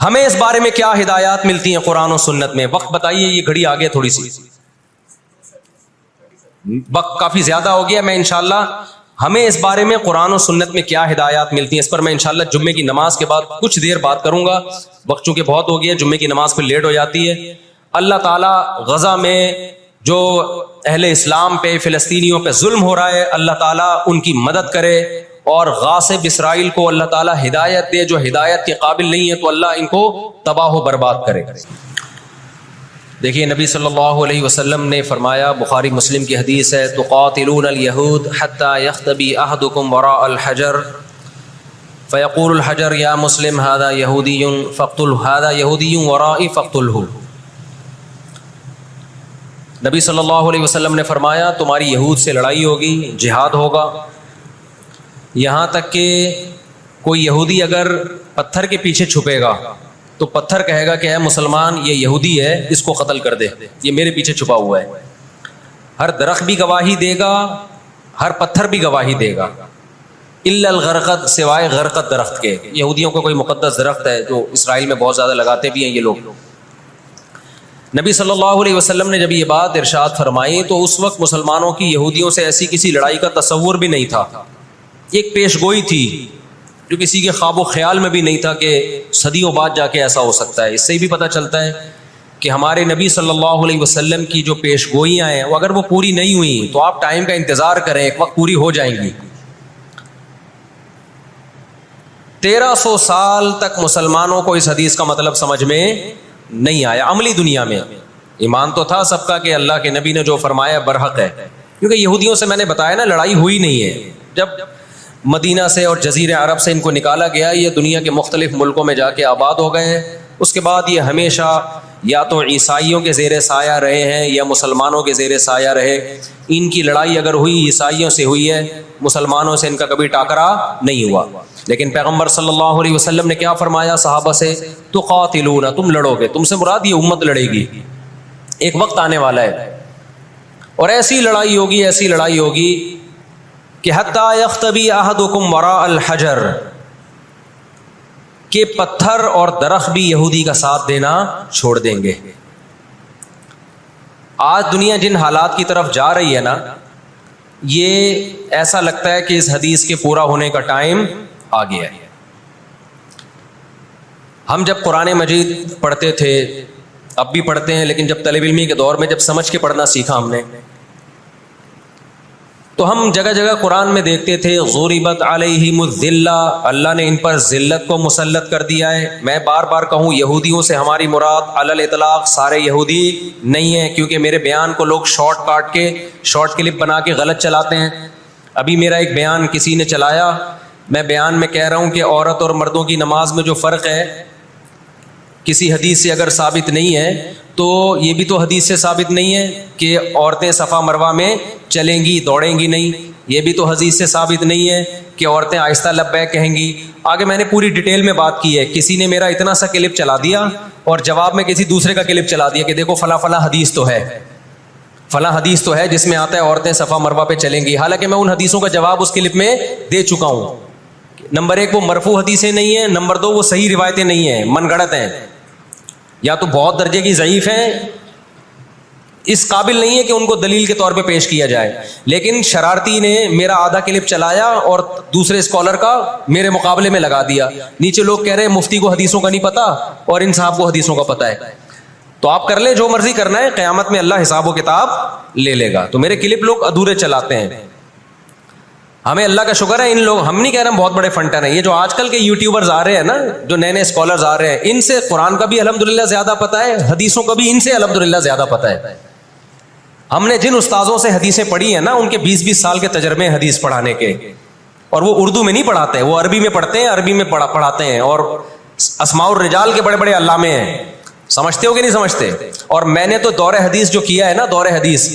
ہمیں اس بارے میں کیا ہدایات ملتی ہیں قرآن و سنت میں؟ وقت بتائیے، یہ گھڑی آگے تھوڑی سی، وقت کافی زیادہ ہو گیا. میں انشاءاللہ ہمیں اس بارے میں قرآن و سنت میں کیا ہدایات ملتی ہیں اس پر میں انشاءاللہ جمعے کی نماز کے بعد کچھ دیر بات کروں گا. وقت چونکہ بہت ہو گیا، جمعے کی نماز پہ لیٹ ہو جاتی ہے. اللہ تعالیٰ غزہ میں جو اہل اسلام پہ، فلسطینیوں پہ ظلم ہو رہا ہے، اللہ تعالیٰ ان کی مدد کرے، اور غاصب اسرائیل کو اللہ تعالیٰ ہدایت دے. جو ہدایت کے قابل نہیں ہے تو اللہ ان کو تباہ و برباد کرے. دیکھیے نبی صلی اللہ علیہ وسلم نے فرمایا، بخاری مسلم کی حدیث ہے، تقاتلون الیہود حتی یختبی احدکم وراء الحجر فیقول الحجر یا مسلم ھذا یہودی فاقتلہ، ھذا یہودی ورائی فاقتلہ. نبی صلی اللہ علیہ وسلم نے فرمایا تمہاری یہود سے لڑائی ہوگی، جہاد ہوگا، یہاں تک کہ کوئی یہودی اگر پتھر کے پیچھے چھپے گا تو پتھر کہے گا کہ اے مسلمان یہ یہودی ہے، اس کو قتل کر دے، یہ میرے پیچھے چھپا ہوا ہے. ہر درخت بھی گواہی دے گا، ہر پتھر بھی گواہی دے گا، الا الغرقد، سوائے غرقد درخت کے. یہودیوں کو کوئی مقدس درخت ہے جو اسرائیل میں بہت زیادہ لگاتے بھی ہیں یہ لوگ. نبی صلی اللہ علیہ وسلم نے جب یہ بات ارشاد فرمائی تو اس وقت مسلمانوں کی یہودیوں سے ایسی کسی لڑائی کا تصور بھی نہیں تھا. ایک پیش گوئی تھی جو کسی کے خواب و خیال میں بھی نہیں تھا کہ صدیوں بعد جا کے ایسا ہو سکتا ہے. اس سے بھی پتہ چلتا ہے کہ ہمارے نبی صلی اللہ علیہ وسلم کی جو پیش گوئیاں ہیں وہ اگر وہ پوری نہیں ہوئیں تو آپ ٹائم کا انتظار کریں، ایک وقت پوری ہو جائیں گی. 1300 سال تک مسلمانوں کو اس حدیث کا مطلب سمجھ میں نہیں آیا. عملی دنیا میں ایمان تو تھا سب کا کہ اللہ کے نبی نے جو فرمایا برحق ہے، کیونکہ یہودیوں سے میں نے بتایا نا لڑائی ہوئی نہیں ہے. جب مدینہ سے اور جزیرہ عرب سے ان کو نکالا گیا، یہ دنیا کے مختلف ملکوں میں جا کے آباد ہو گئے ہیں. اس کے بعد یہ ہمیشہ یا تو عیسائیوں کے زیر سایہ رہے ہیں یا مسلمانوں کے زیر سایہ رہے. ان کی لڑائی اگر ہوئی عیسائیوں سے ہوئی ہے، مسلمانوں سے ان کا کبھی ٹاکرا نہیں ہوا. لیکن پیغمبر صلی اللہ علیہ وسلم نے کیا فرمایا صحابہ سے؟ تقاتلون، تم لڑو گے. تم سے مراد یہ امت لڑے گی. ایک وقت آنے والا ہے اور ایسی لڑائی ہوگی، ایسی لڑائی ہوگی کہ حتی یختبی احدکم وراء الحجر، کہ پتھر اور درخت بھی یہودی کا ساتھ دینا چھوڑ دیں گے. آج دنیا جن حالات کی طرف جا رہی ہے نا، یہ ایسا لگتا ہے کہ اس حدیث کے پورا ہونے کا ٹائم آ گیا ہے. ہم جب قرآن مجید پڑھتے تھے، اب بھی پڑھتے ہیں، لیکن جب طالب علمی کے دور میں جب سمجھ کے پڑھنا سیکھا ہم نے، تو ہم جگہ جگہ قرآن میں دیکھتے تھے ضربت علیہم الذلہ، اللہ نے ان پر ذلت کو مسلط کر دیا ہے. میں بار بار کہوں یہودیوں سے ہماری مراد علی الاطلاق سارے یہودی نہیں ہیں، کیونکہ میرے بیان کو لوگ شارٹ کلپ بنا کے غلط چلاتے ہیں. ابھی میرا ایک بیان کسی نے چلایا، میں بیان میں کہہ رہا ہوں کہ عورت اور مردوں کی نماز میں جو فرق ہے کسی حدیث سے اگر ثابت نہیں ہے تو یہ بھی تو حدیث سے ثابت نہیں ہے کہ عورتیں صفا مروہ میں چلیں گی دوڑیں گی نہیں. یہ بھی تو حدیث سے ثابت نہیں ہے کہ عورتیں آہستہ لبیک کہیں گی. آگے میں نے پوری ڈیٹیل میں بات کی ہے. کسی نے میرا اتنا سا کلپ چلا دیا اور جواب میں کسی دوسرے کا کلپ چلا دیا کہ دیکھو فلاں فلاں حدیث تو ہے, فلاں حدیث تو ہے جس میں آتا ہے عورتیں صفا مروہ پہ چلیں گی. حالانکہ میں ان حدیثوں کا جواب اس کلپ میں دے چکا ہوں. نمبر 1 وہ مرفوع حدیثیں نہیں ہیں, نمبر 2 وہ صحیح روایتیں نہیں ہیں, من گڑت ہیں, یا تو بہت درجے کی ضعیف ہیں, اس قابل نہیں ہے کہ ان کو دلیل کے طور پہ پیش کیا جائے. لیکن شرارتی نے میرا آدھا کلپ چلایا اور دوسرے اسکالر کا میرے مقابلے میں لگا دیا. نیچے لوگ کہہ رہے ہیں مفتی کو حدیثوں کا نہیں پتا اور ان صاحب کو حدیثوں کا پتا ہے. تو آپ کر لیں جو مرضی کرنا ہے, قیامت میں اللہ حساب و کتاب لے لے گا. تو میرے کلپ لوگ ادھورے چلاتے ہیں. ہمیں اللہ کا شکر ہے, ان لوگ, ہم نہیں کہہ رہے ہم بہت بڑے فنٹر ہیں, یہ جو آج کل کے یوٹیوبرز آ رہے ہیں نا, جو نئے نئے اسکالرز آ رہے ہیں, ان سے قرآن کا بھی الحمدللہ زیادہ پتہ ہے, حدیثوں کا بھی ان سے الحمدللہ زیادہ پتہ ہے. ہم نے جن استاذوں سے حدیثیں پڑھی ہیں نا, ان کے 20-20 سال کے تجربے ہیں حدیث پڑھانے کے, اور وہ اردو میں نہیں پڑھاتے, وہ عربی میں پڑھتے ہیں, عربی میں پڑھاتے ہیں, اور اسماء الرجال کے بڑے بڑے علامے ہیں. سمجھتے ہو کہ نہیں سمجھتے؟ اور میں نے تو دور حدیث جو کیا ہے نا, دور حدیث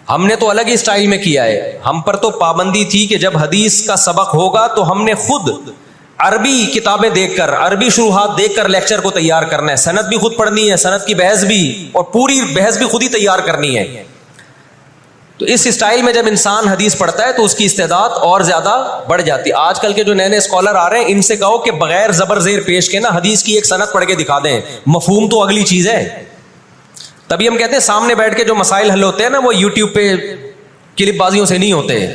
ہم نے تو الگ ہی اسٹائل میں کیا ہے. ہم پر تو پابندی تھی کہ جب حدیث کا سبق ہوگا تو ہم نے خود عربی کتابیں دیکھ کر, عربی شروحات دیکھ کر لیکچر کو تیار کرنا ہے. سند بھی خود پڑھنی ہے, سند کی بحث بھی, اور پوری بحث بھی خود ہی تیار کرنی ہے. تو اس اسٹائل میں جب انسان حدیث پڑھتا ہے تو اس کی استعداد اور زیادہ بڑھ جاتی ہے. آج کل کے جو نئے نئے اسکالر آ رہے ہیں, ان سے کہو کہ بغیر زبر زیر پیش کے نا حدیث کی ایک سند پڑھ کے دکھا دیں, مفہوم تو اگلی چیز ہے. تبھی ہم کہتے ہیں سامنے بیٹھ کے جو مسائل حل ہوتے ہیں نا, وہ یوٹیوب پہ کلپ بازیوں سے نہیں ہوتے.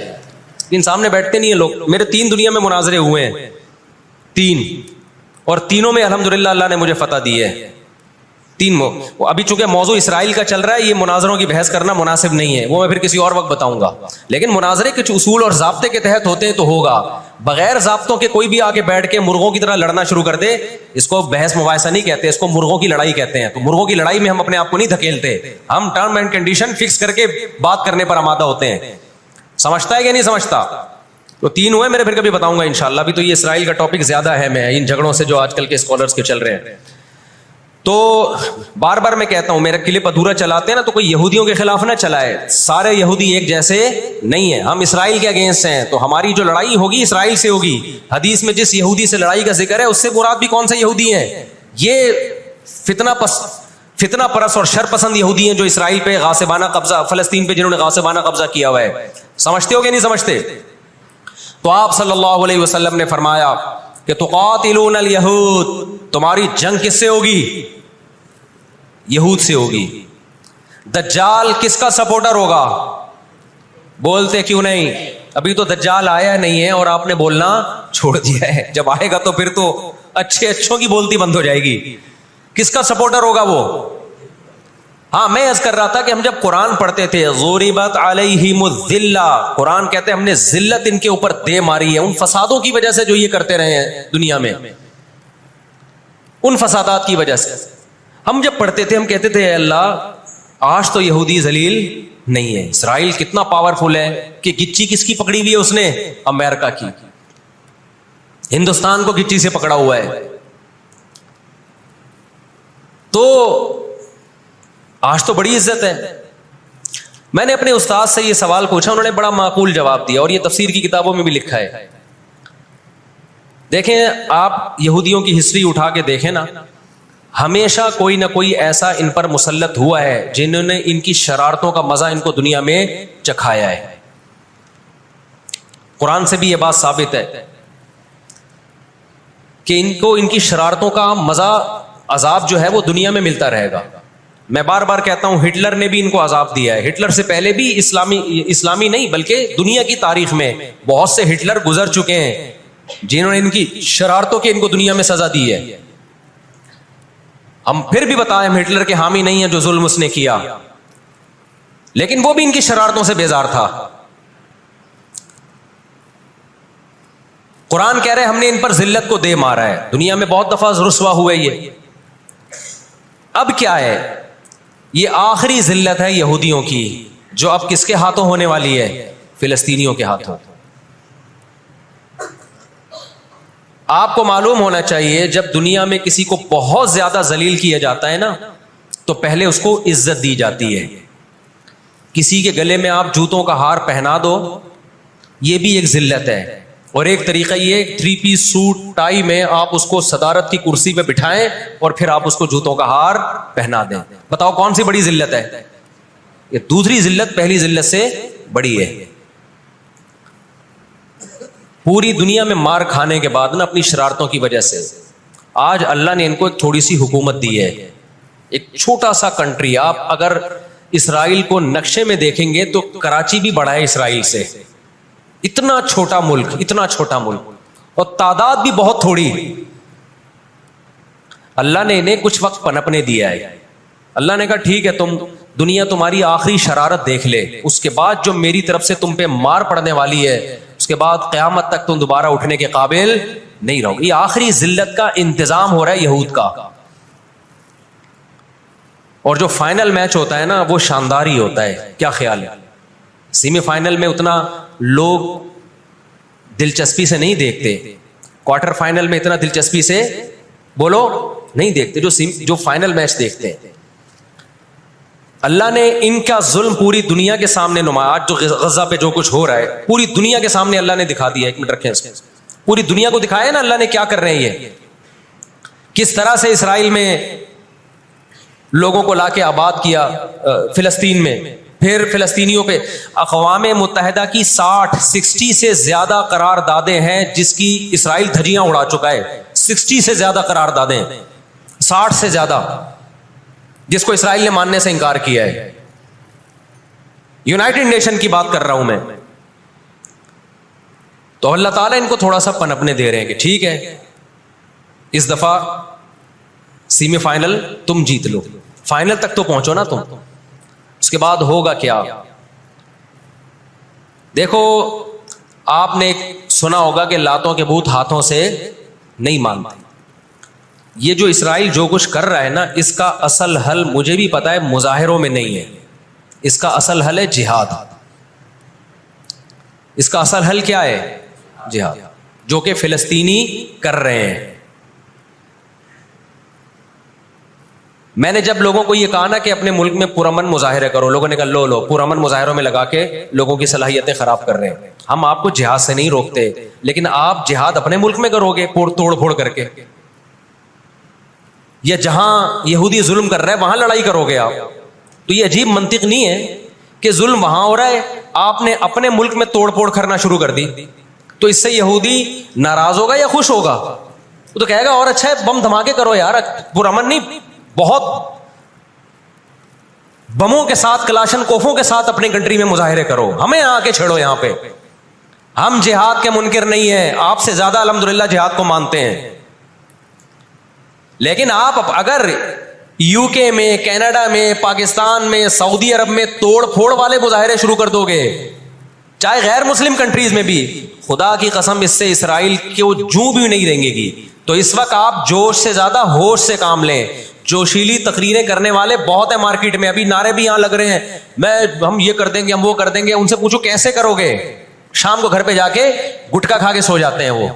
ان سامنے بیٹھتے نہیں ہیں لوگ. میرے 3 دنیا میں مناظرے ہوئے ہیں, 3, اور تینوں میں الحمدللہ اللہ نے مجھے فتح دی ہے. 3 ابھی چونکہ موضوع اسرائیل کا چل رہا ہے, یہ مناظروں کی بحث کرنا مناسب نہیں ہے, وہ میں پھر کسی اور وقت بتاؤں گا. لیکن مناظرے کچھ اصول اور ضابطے کے تحت ہوتے ہیں تو ہوگا. بغیر ضابطوں کے کوئی بھی آ کے بیٹھ کے مرغوں کی طرح لڑنا شروع کر دے, اس کو بحث مباحثہ نہیں کہتے, اس کو مرغوں کی لڑائی کہتے ہیں. تو مرغوں کی لڑائی میں ہم اپنے آپ کو نہیں دھکیلتے, ہم ٹرم اینڈ کنڈیشن فکس کر کے بات کرنے پر آمادہ ہوتے ہیں. سمجھتا ہے کہ نہیں سمجھتا؟ تو 3 ہوئے میرے, پھر کبھی بتاؤں گا انشاءاللہ. ابھی تو یہ اسرائیل کا ٹاپک زیادہ ہے میں ان جھگڑوں سے جو آج کل کے اسکالرس کے چل رہے ہیں. تو بار بار میں کہتا ہوں, میرا کلپ ادھورا چلاتے ہیں نا تو کوئی یہودیوں کے خلاف نہ چلائے. سارے یہودی ایک جیسے نہیں ہیں. ہم اسرائیل کے اگینسٹ ہیں, تو ہماری جو لڑائی ہوگی اسرائیل سے ہوگی. حدیث میں جس یہودی سے لڑائی کا ذکر ہے, اس سے مراد بھی کون سے یہودی ہیں؟ یہ فتنہ پرست اور شر پسند یہودی ہیں جو اسرائیل پہ غاصبانہ قبضہ, فلسطین پہ جنہوں نے غاصبانہ قبضہ کیا ہوا ہے. سمجھتے ہو کہ نہیں سمجھتے؟ تو آپ صلی اللہ علیہ وسلم نے فرمایا کہ تقاتلون الیہود, تمہاری جنگ کس سے ہوگی؟ یہود سے ہوگی. دجال کس کا سپورٹر ہوگا؟ بولتے کیوں نہیں؟ ابھی تو دجال آیا نہیں ہے اور آپ نے بولنا چھوڑ دیا ہے. جب آئے گا تو پھر تو اچھوں کی بولتی بند ہو جائے گی. کس کا سپورٹر ہوگا وہ؟ ہاں, میں عرض کر رہا تھا کہ ہم جب قرآن پڑھتے تھے, ضربت علیہم الذلہ, قرآن کہتے ہیں ہم نے ذلت ان کے اوپر دے ماری ہے, ان فسادوں کی وجہ سے جو یہ کرتے رہے ہیں دنیا میں, ان فسادات کی وجہ سے. ہم جب پڑھتے تھے ہم کہتے تھے اے اللہ آج تو یہودی ذلیل نہیں ہے. اسرائیل کتنا پاورفل ہے کہ گچی کس کی پکڑی ہوئی ہے اس نے؟ امریکہ کی. ہندوستان کو گچی سے پکڑا ہوا ہے. تو آج تو بڑی عزت ہے. میں نے اپنے استاد سے یہ سوال پوچھا, انہوں نے بڑا معقول جواب دیا, اور یہ تفسیر کی کتابوں میں بھی لکھا ہے. دیکھیں آپ یہودیوں کی ہسٹری اٹھا کے دیکھیں نا, ہمیشہ کوئی نہ کوئی ایسا ان پر مسلط ہوا ہے جنہوں نے ان کی شرارتوں کا مزہ ان کو دنیا میں چکھایا ہے. قرآن سے بھی یہ بات ثابت ہے کہ ان کو ان کی شرارتوں کا مزہ, عذاب جو ہے وہ دنیا میں ملتا رہے گا. میں بار بار کہتا ہوں ہٹلر نے بھی ان کو عذاب دیا ہے. ہٹلر سے پہلے بھی اسلامی نہیں بلکہ دنیا کی تاریخ میں بہت سے ہٹلر گزر چکے ہیں جنہوں نے ان کی شرارتوں کے ان کو دنیا میں سزا دی ہے. ہم پھر بھی بتائیں, ہم ہٹلر کے حامی نہیں ہیں جو ظلم اس نے کیا, لیکن وہ بھی ان کی شرارتوں سے بیزار تھا. قرآن کہہ رہے ہم نے ان پر ذلت کو دے مارا ہے. دنیا میں بہت دفعہ رسوا ہوئے یہ. اب کیا ہے؟ یہ آخری ذلت ہے یہودیوں کی, جو اب کس کے ہاتھوں ہونے والی ہے؟ فلسطینیوں کے ہاتھوں. آپ کو معلوم ہونا چاہیے جب دنیا میں کسی کو بہت زیادہ ذلیل کیا جاتا ہے نا تو پہلے اس کو عزت دی جاتی ہے. کسی کے گلے میں آپ جوتوں کا ہار پہنا دو, یہ بھی ایک ذلت ہے. اور ایک طریقہ یہ 3 پیس سوٹ ٹائی میں آپ اس کو صدارت کی کرسی پہ بٹھائیں اور پھر آپ اس کو جوتوں کا ہار پہنا دیں. بتاؤ کون سی بڑی ذلت ہے؟ یہ دوسری ذلت پہلی ذلت سے بڑی ہے. پوری دنیا میں مار کھانے کے بعد نا اپنی شرارتوں کی وجہ سے آج اللہ نے ان کو ایک تھوڑی سی حکومت دی ہے. ایک چھوٹا سا کنٹری, آپ اگر اسرائیل کو نقشے میں دیکھیں گے تو کراچی بھی بڑا ہے اسرائیل سے. اتنا چھوٹا ملک, اتنا چھوٹا ملک, اور تعداد بھی بہت تھوڑی. اللہ نے انہیں کچھ وقت پنپنے دیا ہے. اللہ نے کہا ٹھیک ہے, تم دنیا تمہاری آخری شرارت دیکھ لے, اس کے بعد جو میری طرف سے تم پہ مار پڑنے والی ہے اس کے بعد قیامت تک تم دوبارہ اٹھنے کے قابل نہیں رہو. یہ آخری ذلت کا انتظام ہو رہا ہے یہود کا. اور جو فائنل میچ ہوتا ہے نا وہ شاندار ہی ہوتا ہے. کیا خیال ہے؟ سیمی فائنل میں اتنا لوگ دلچسپی سے نہیں دیکھتے, کوارٹر فائنل میں اتنا دلچسپی سے بولو نہیں دیکھتے جو فائنل میچ دیکھتے ہیں. اللہ نے ان کا ظلم پوری دنیا کے سامنے نمایا. آج جو غزہ پہ جو کچھ ہو رہا ہے پوری دنیا کے سامنے اللہ نے دکھا دیا. ایک منٹ رکھیں اس کو, پوری دنیا کو دکھایا نا اللہ نے کیا کر رہے ہیں, یہ کس طرح سے اسرائیل میں لوگوں کو لا کے آباد کیا, فلسطین میں, پھر فلسطینیوں پہ اقوام متحدہ کی 60 سے زیادہ قراردادیں ہیں جس کی اسرائیل دھجیاں اڑا چکا ہے. 60 سے زیادہ قراردادیں, 60 سے زیادہ, جس کو اسرائیل نے ماننے سے انکار کیا ہے. یونائٹڈ نیشن کی بات کر رہا ہوں میں. تو اللہ تعالیٰ ان کو تھوڑا سا پنپنے دے رہے ہیں کہ ٹھیک ہے اس دفعہ سیمی فائنل تم جیت لو, فائنل تک تو پہنچو نا تم, اس کے بعد ہوگا کیا. دیکھو آپ نے سنا ہوگا کہ لاتوں کے بت ہاتھوں سے نہیں مانتے. یہ جو اسرائیل جو کچھ کر رہا ہے نا اس کا اصل حل مجھے بھی پتا ہے مظاہروں میں نہیں ہے. اس کا اصل حل ہے جہاد. اس کا اصل حل کیا ہے؟ جہاد, جو کہ فلسطینی کر رہے ہیں. میں نے جب لوگوں کو یہ کہا نا کہ اپنے ملک میں پرامن مظاہرے کرو, لوگوں نے کہا لو پرامن مظاہروں میں لگا کے لوگوں کی صلاحیتیں خراب کر رہے ہیں. ہم آپ کو جہاد سے نہیں روکتے, لیکن آپ جہاد اپنے ملک میں کرو گے توڑ پھوڑ کر کے, یا جہاں یہودی ظلم کر رہا ہے وہاں لڑائی کرو گے آپ. تو یہ عجیب منطق نہیں ہے کہ ظلم وہاں ہو رہا ہے, آپ نے اپنے ملک میں توڑ پھوڑ کرنا شروع کر دی. تو اس سے یہودی ناراض ہوگا یا خوش ہوگا؟ وہ تو کہے گا اور اچھا ہے بم دھماکے کرو یار, پرامن نہیں, بہت بموں کے ساتھ کلاشن کوفوں کے ساتھ اپنی کنٹری میں مظاہرے کرو, ہمیں آ کے چھیڑو یہاں پہ. ہم جہاد کے منکر نہیں ہیں, آپ سے زیادہ الحمدللہ جہاد کو مانتے ہیں. لیکن آپ اگر یو کے میں, کینیڈا میں, پاکستان میں, سعودی عرب میں توڑ پھوڑ والے مظاہرے شروع کر دو گے, چاہے غیر مسلم کنٹریز میں بھی, خدا کی قسم اس سے اسرائیل کو جوں بھی نہیں رہیں گی. تو اس وقت آپ جوش سے زیادہ ہوش سے کام لیں. جوشیلی تقریریں کرنے والے بہت ہیں مارکیٹ میں, ابھی نعرے بھی یہاں لگ رہے ہیں, ہم یہ کر دیں گے, ہم وہ کر دیں گے. ان سے پوچھو کیسے کرو گے؟ شام کو گھر پہ جا کے گٹکا کھا کے سو جاتے ہیں وہ.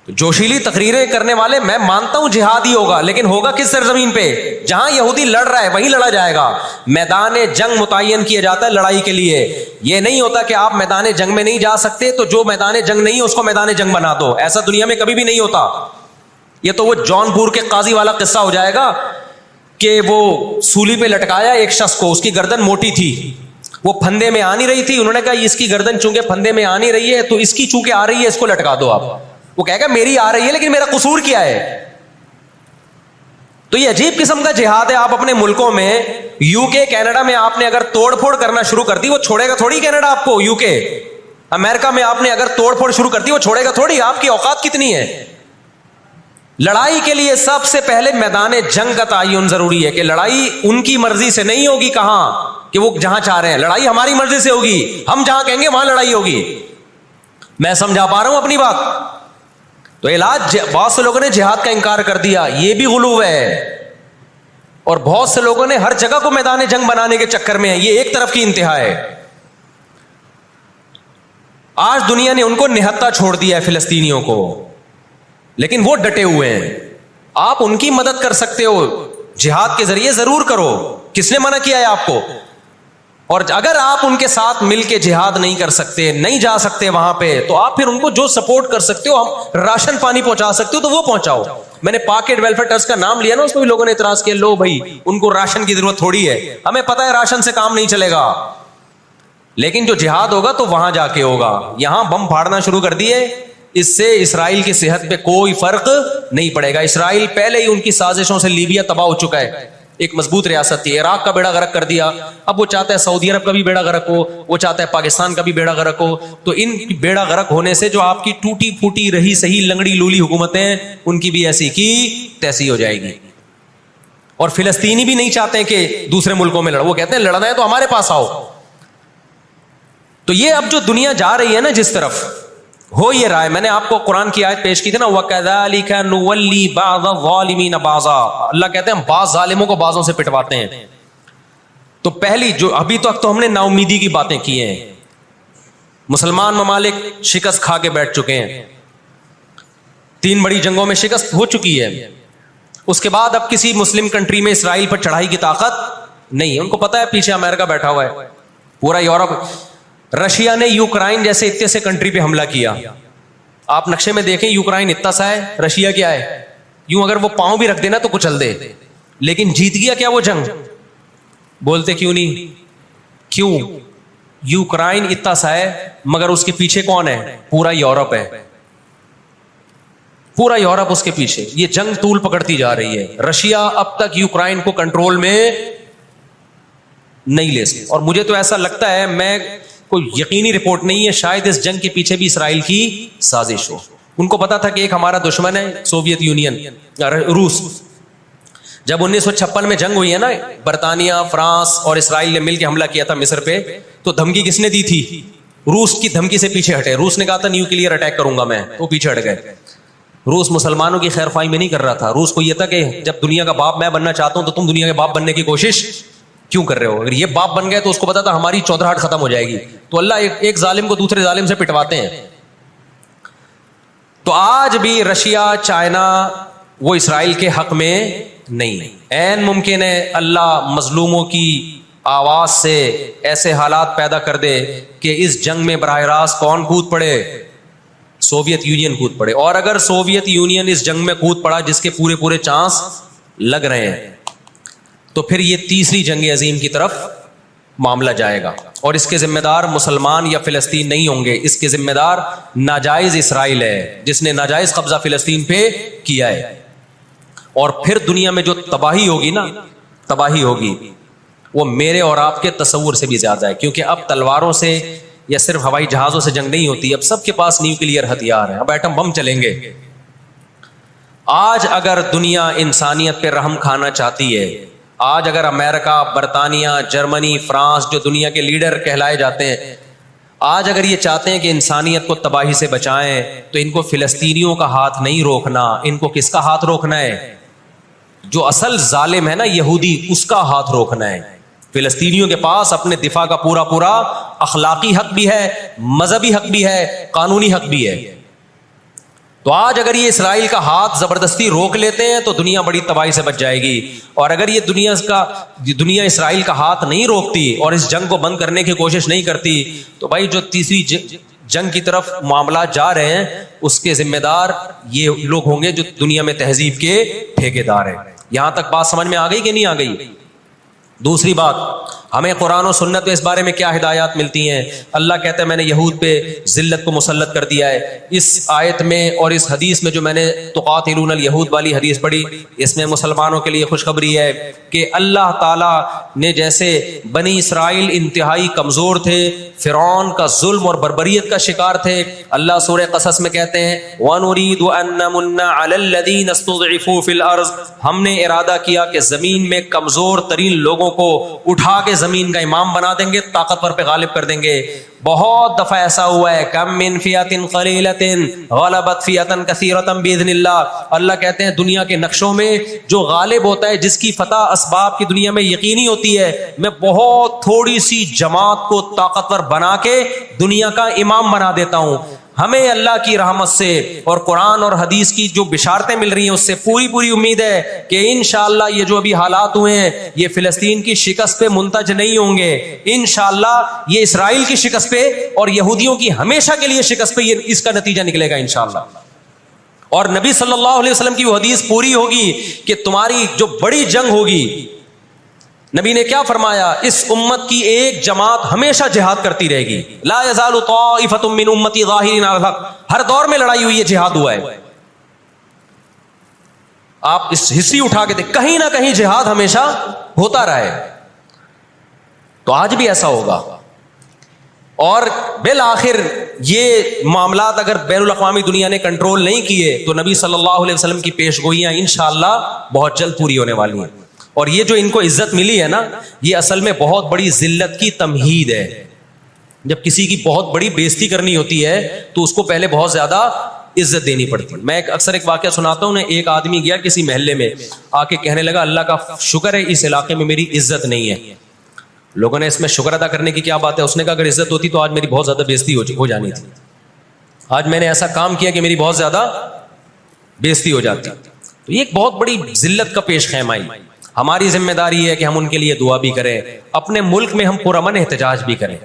جوشیلی تقریریں کرنے والے, میں مانتا ہوں جہاد ہی ہوگا, لیکن ہوگا کس سرزمین پہ؟ جہاں یہودی لڑ رہا ہے وہیں لڑا جائے گا. میدان جنگ متعین کیا جاتا ہے لڑائی کے لیے. یہ نہیں ہوتا کہ آپ میدان جنگ میں نہیں جا سکتے تو جو میدان جنگ نہیں ہے اس کو میدان جنگ بنا دو. ایسا دنیا میں کبھی بھی نہیں ہوتا. یہ تو وہ جون پور کے قاضی والا قصہ ہو جائے گا کہ وہ سولی پہ لٹکایا ایک شخص کو, اس کی گردن موٹی تھی, وہ پھندے میں آ نہیں رہی تھی. انہوں نے کہا اس کی گردن چونکہ پھندے میں آ نہیں رہی ہے تو اس کی چونکہ آ رہی ہے اس کو لٹکا دو آپ. وہ کہے گا میری آ رہی ہے لیکن میرا قصور کیا ہے؟ تو یہ عجیب قسم کا جہاد ہے. آپ اپنے ملکوں میں یو کے, کینیڈا میں آپ نے اگر توڑ پھوڑ کرنا شروع کر دی, وہ چھوڑے گا تھوڑی کینیڈا آپ کو. یو کے, امریکہ میں آپ نے اگر توڑ پھوڑ شروع کر دی وہ چھوڑے گا تھوڑی. آپ کی اوقات کتنی ہے؟ لڑائی کے لیے سب سے پہلے میدان جنگ کا تعین ضروری ہے کہ لڑائی ان کی مرضی سے نہیں ہوگی. کہاں کہ وہ جہاں چاہ رہے ہیں, لڑائی ہماری مرضی سے ہوگی. ہم جہاں کہیں گے وہاں لڑائی ہوگی. میں سمجھا پا رہا ہوں اپنی بات؟ تو علاج, بہت سے لوگوں نے جہاد کا انکار کر دیا, یہ بھی غلو ہے. اور بہت سے لوگوں نے ہر جگہ کو میدان جنگ بنانے کے چکر میں ہے. یہ ایک طرف کی انتہا ہے. آج دنیا نے ان کو نہتا چھوڑ دیا ہے فلسطینیوں کو, لیکن وہ ڈٹے ہوئے ہیں. آپ ان کی مدد کر سکتے ہو, جہاد کے ذریعے ضرور کرو, کس نے منع کیا ہے آپ کو؟ اور اگر آپ ان کے ساتھ مل کے جہاد نہیں کر سکتے, نہیں جا سکتے وہاں پہ, تو آپ پھر ان کو جو سپورٹ کر سکتے ہو, ہم راشن پانی پہنچا سکتے ہو تو وہ پہنچاؤ. میں نے پاکٹ ویلفیئر ٹرسٹ کا نام لیا نا, اس میں بھی لوگوں نے اعتراض کیا, لو بھائی ان کو راشن کی ضرورت تھوڑی ہے, ہمیں پتہ ہے راشن سے کام نہیں چلے گا, لیکن جو جہاد ہوگا تو وہاں جا کے ہوگا. یہاں بم پھاڑنا شروع کر دیے, اس سے اسرائیل کی صحت پہ کوئی فرق نہیں پڑے گا. اسرائیل پہلے ہی ان کی سازشوں سے لیبیا تباہ ہو چکا ہے, ایک مضبوط ریاست تھی, عراق کا بیڑا غرق کر دیا, اب وہ چاہتا ہے سعودی عرب کا بھی بیڑا غرق ہو, وہ چاہتا ہے پاکستان کا بھی بیڑا غرق ہو. تو ان بیڑا غرق ہونے سے جو آپ کی ٹوٹی پھوٹی رہی صحیح لنگڑی لولی حکومتیں, ان کی بھی ایسی کی تیسی ہو جائے گی. اور فلسطینی بھی نہیں چاہتے کہ دوسرے ملکوں میں لڑو, وہ کہتے ہیں لڑنا ہے تو ہمارے پاس آؤ. تو یہ اب جو دنیا جا رہی ہے نا جس طرف, ہو یہ رہا ہے. میں نے آپ کو قرآن کی آیت پیش کی تھی نا, وَكَذَلِكَ نُوَلِّي بَعْضَ الظَّالِمِينَ بَعْضًا, اللہ کہتے ہیں ہم بعض ظالموں کو بعضوں سے پٹواتے ہیں. تو پہلی جو ابھی تک تو ہم نے نا امیدی کی باتیں کی ہیں, مسلمان ممالک شکست کھا کے بیٹھ چکے ہیں, 3 بڑی جنگوں میں شکست ہو چکی ہے. اس کے بعد اب کسی مسلم کنٹری میں اسرائیل پر چڑھائی کی طاقت نہیں ہے, ان کو پتا ہے پیچھے امریکہ بیٹھا ہوا ہے, پورا یورپ. رشیا نے یوکرائن جیسے اتنے سے کنٹری پہ حملہ کیا, آپ نقشے میں دیکھیں یوکرائن اتنا سا ہے, رشیا کیا ہے, یوں اگر وہ پاؤں بھی رکھ دینا تو کچل دے, لیکن جیت گیا کیا وہ جنگ؟ بولتے کیوں نہیں؟ کیوں؟ یوکرائن اتنا سا ہے مگر اس کے پیچھے کون ہے؟ پورا یورپ ہے, پورا یورپ اس کے پیچھے. یہ جنگ طول پکڑتی جا رہی ہے. رشیا اب تک یوکرائن کو کنٹرول میں نہیں لے سکتا, اور مجھے تو ایسا لگتا ہے, میں کوئی یقینی رپورٹ نہیں ہے, شاید اس جنگ کے پیچھے بھی اسرائیل کی سازش ہو. ان کو پتا تھا کہ ایک ہمارا دشمن ہے سوویت یونین, روس. جب 1956 میں جنگ ہوئی ہے نا, برطانیہ, فرانس اور اسرائیل نے مل کے حملہ کیا تھا مصر پہ, تو دھمکی کس نے دی تھی؟ روس کی دھمکی سے پیچھے ہٹے. روس نے کہا تھا نیوکلیئر اٹیک کروں گا میں, وہ پیچھے ہٹ گئے. روس مسلمانوں کی خیر خواہی میں نہیں کر رہا تھا. روس کو یہ تھا کہ جب دنیا کا باپ میں بننا چاہتا ہوں تو تم دنیا کے باپ بننے کی کوشش کیوں کر رہے ہو؟ اگر یہ باپ بن گئے تو اس کو پتا تھا ہماری چودراہٹ ختم ہو جائے گی. تو اللہ ایک ظالم کو دوسرے ظالم سے پٹواتے ہیں. تو آج بھی رشیا, چائنا, وہ اسرائیل کے حق میں نہیں. عین ممکن ہے اللہ مظلوموں کی آواز سے ایسے حالات پیدا کر دے کہ اس جنگ میں براہ راست کون کود پڑے؟ سوویت یونین کود پڑے. اور اگر سوویت یونین اس جنگ میں کود پڑا جس کے پورے چانس لگ رہے ہیں, تو پھر یہ تیسری جنگ عظیم کی طرف معاملہ جائے گا, اور اس کے ذمہ دار مسلمان یا فلسطین نہیں ہوں گے. اس کے ذمہ دار ناجائز اسرائیل ہے جس نے ناجائز قبضہ فلسطین پہ کیا ہے. اور پھر دنیا میں جو تباہی ہوگی نا, تباہی ہوگی, وہ میرے اور آپ کے تصور سے بھی زیادہ ہے. کیونکہ اب تلواروں سے یا صرف ہوائی جہازوں سے جنگ نہیں ہوتی, اب سب کے پاس نیوکلیئر ہتھیار ہیں, اب ایٹم بم چلیں گے. آج اگر دنیا انسانیت پہ رحم کھانا چاہتی ہے, آج اگر امریکہ, برطانیہ, جرمنی, فرانس, جو دنیا کے لیڈر کہلائے جاتے ہیں, آج اگر یہ چاہتے ہیں کہ انسانیت کو تباہی سے بچائیں, تو ان کو فلسطینیوں کا ہاتھ نہیں روکنا. ان کو کس کا ہاتھ روکنا ہے؟ جو اصل ظالم ہے نا یہودی, اس کا ہاتھ روکنا ہے. فلسطینیوں کے پاس اپنے دفاع کا پورا اخلاقی حق بھی ہے, مذہبی حق بھی ہے, قانونی حق بھی ہے. تو آج اگر یہ اسرائیل کا ہاتھ زبردستی روک لیتے ہیں تو دنیا بڑی تباہی سے بچ جائے گی. اور اگر یہ دنیا اسرائیل کا ہاتھ نہیں روکتی اور اس جنگ کو بند کرنے کی کوشش نہیں کرتی, تو بھائی جو تیسری جنگ کی طرف معاملات جا رہے ہیں, اس کے ذمہ دار یہ لوگ ہوں گے جو دنیا میں تہذیب کے ٹھیکیدار ہیں. یہاں تک بات سمجھ میں آ گئی کہ نہیں آ گئی؟ دوسری بات, ہمیں قرآن و سنت میں اس بارے میں کیا ہدایات ملتی ہیں؟ اللہ کہتا ہے میں نے یہود پہ ذلت کو مسلط کر دیا ہے. اس آیت میں اور اس حدیث میں جو میں نے تقاتلون الیہود والی حدیث پڑھی, اس میں مسلمانوں کے لیے خوشخبری ہے کہ اللہ تعالیٰ نے جیسے بنی اسرائیل انتہائی کمزور تھے, فرعون کا ظلم اور بربریت کا شکار تھے, اللہ سورہ قصص میں کہتے ہیں وَنُرِيدُ أَن نَّمُنَّ عَلَى الَّذِينَ اسْتُضْعِفُوا فِي الْأَرْضِ, ہم نے ارادہ کیا کہ زمین میں کمزور ترین لوگوں کو اٹھا کے زمین کا امام بنا دیں گے, طاقتور پہ غالب کر دیں گے. بہت دفعہ ایسا ہوا ہے, کم من فئۃ قلیلۃ غلبت فئۃ کثیرۃ باذن اللہ. اللہ کہتے ہیں دنیا کے نقشوں میں جو غالب ہوتا ہے, جس کی فتح اسباب کی دنیا میں یقینی ہوتی ہے, میں بہت تھوڑی سی جماعت کو طاقتور بنا کے دنیا کا امام بنا دیتا ہوں. ہمیں اللہ کی رحمت سے اور قرآن اور حدیث کی جو بشارتیں مل رہی ہیں اس سے پوری امید ہے کہ انشاءاللہ یہ جو ابھی حالات ہوئے ہیں یہ فلسطین کی شکست پہ منتج نہیں ہوں گے. انشاءاللہ یہ اسرائیل کی شکست پہ اور یہودیوں کی ہمیشہ کے لیے شکست پہ یہ اس کا نتیجہ نکلے گا انشاءاللہ. اور نبی صلی اللہ علیہ وسلم کی وہ حدیث پوری ہوگی کہ تمہاری جو بڑی جنگ ہوگی, نبی نے کیا فرمایا, اس امت کی ایک جماعت ہمیشہ جہاد کرتی رہے گی. لا یزال طائفۃ من امتی ظاہرین علی الحق. ہر دور میں لڑائی ہوئی ہے, جہاد ہوا ہے. آپ اس ہسٹری اٹھا کے دیکھ, کہیں نہ کہیں جہاد ہمیشہ ہوتا رہا ہے. تو آج بھی ایسا ہوگا. اور بالآخر یہ معاملات اگر بین الاقوامی دنیا نے کنٹرول نہیں کیے تو نبی صلی اللہ علیہ وسلم کی پیش گوئیاں انشاءاللہ بہت جلد پوری ہونے والی ہیں. اور یہ جو ان کو عزت ملی ہے نا, یہ اصل میں بہت بڑی ذلت کی تمہید ہے. جب کسی کی بہت بڑی بےزتی کرنی ہوتی ہے تو اس کو پہلے بہت زیادہ عزت دینی پڑتی ہے. میں اکثر ایک واقعہ سناتا ہوں. ایک آدمی گیا کسی محلے میں, آ کے کہنے لگا اللہ کا شکر ہے اس علاقے میں میری عزت نہیں ہے. لوگوں نے اس میں شکر ادا کرنے کی کیا بات ہے. اس نے کہا اگر عزت ہوتی تو آج میری بہت زیادہ بےزتی ہو جانی تھی. آج میں نے ایسا کام کیا کہ میری بہت زیادہ بےزتی ہو جاتی. تو یہ ایک بہت بڑی ذلت کا پیش خیمہ. ہماری ذمہ داری ہے کہ ہم ان کے لیے دعا بھی کریں, اپنے ملک میں ہم پرامن احتجاج بھی کریں.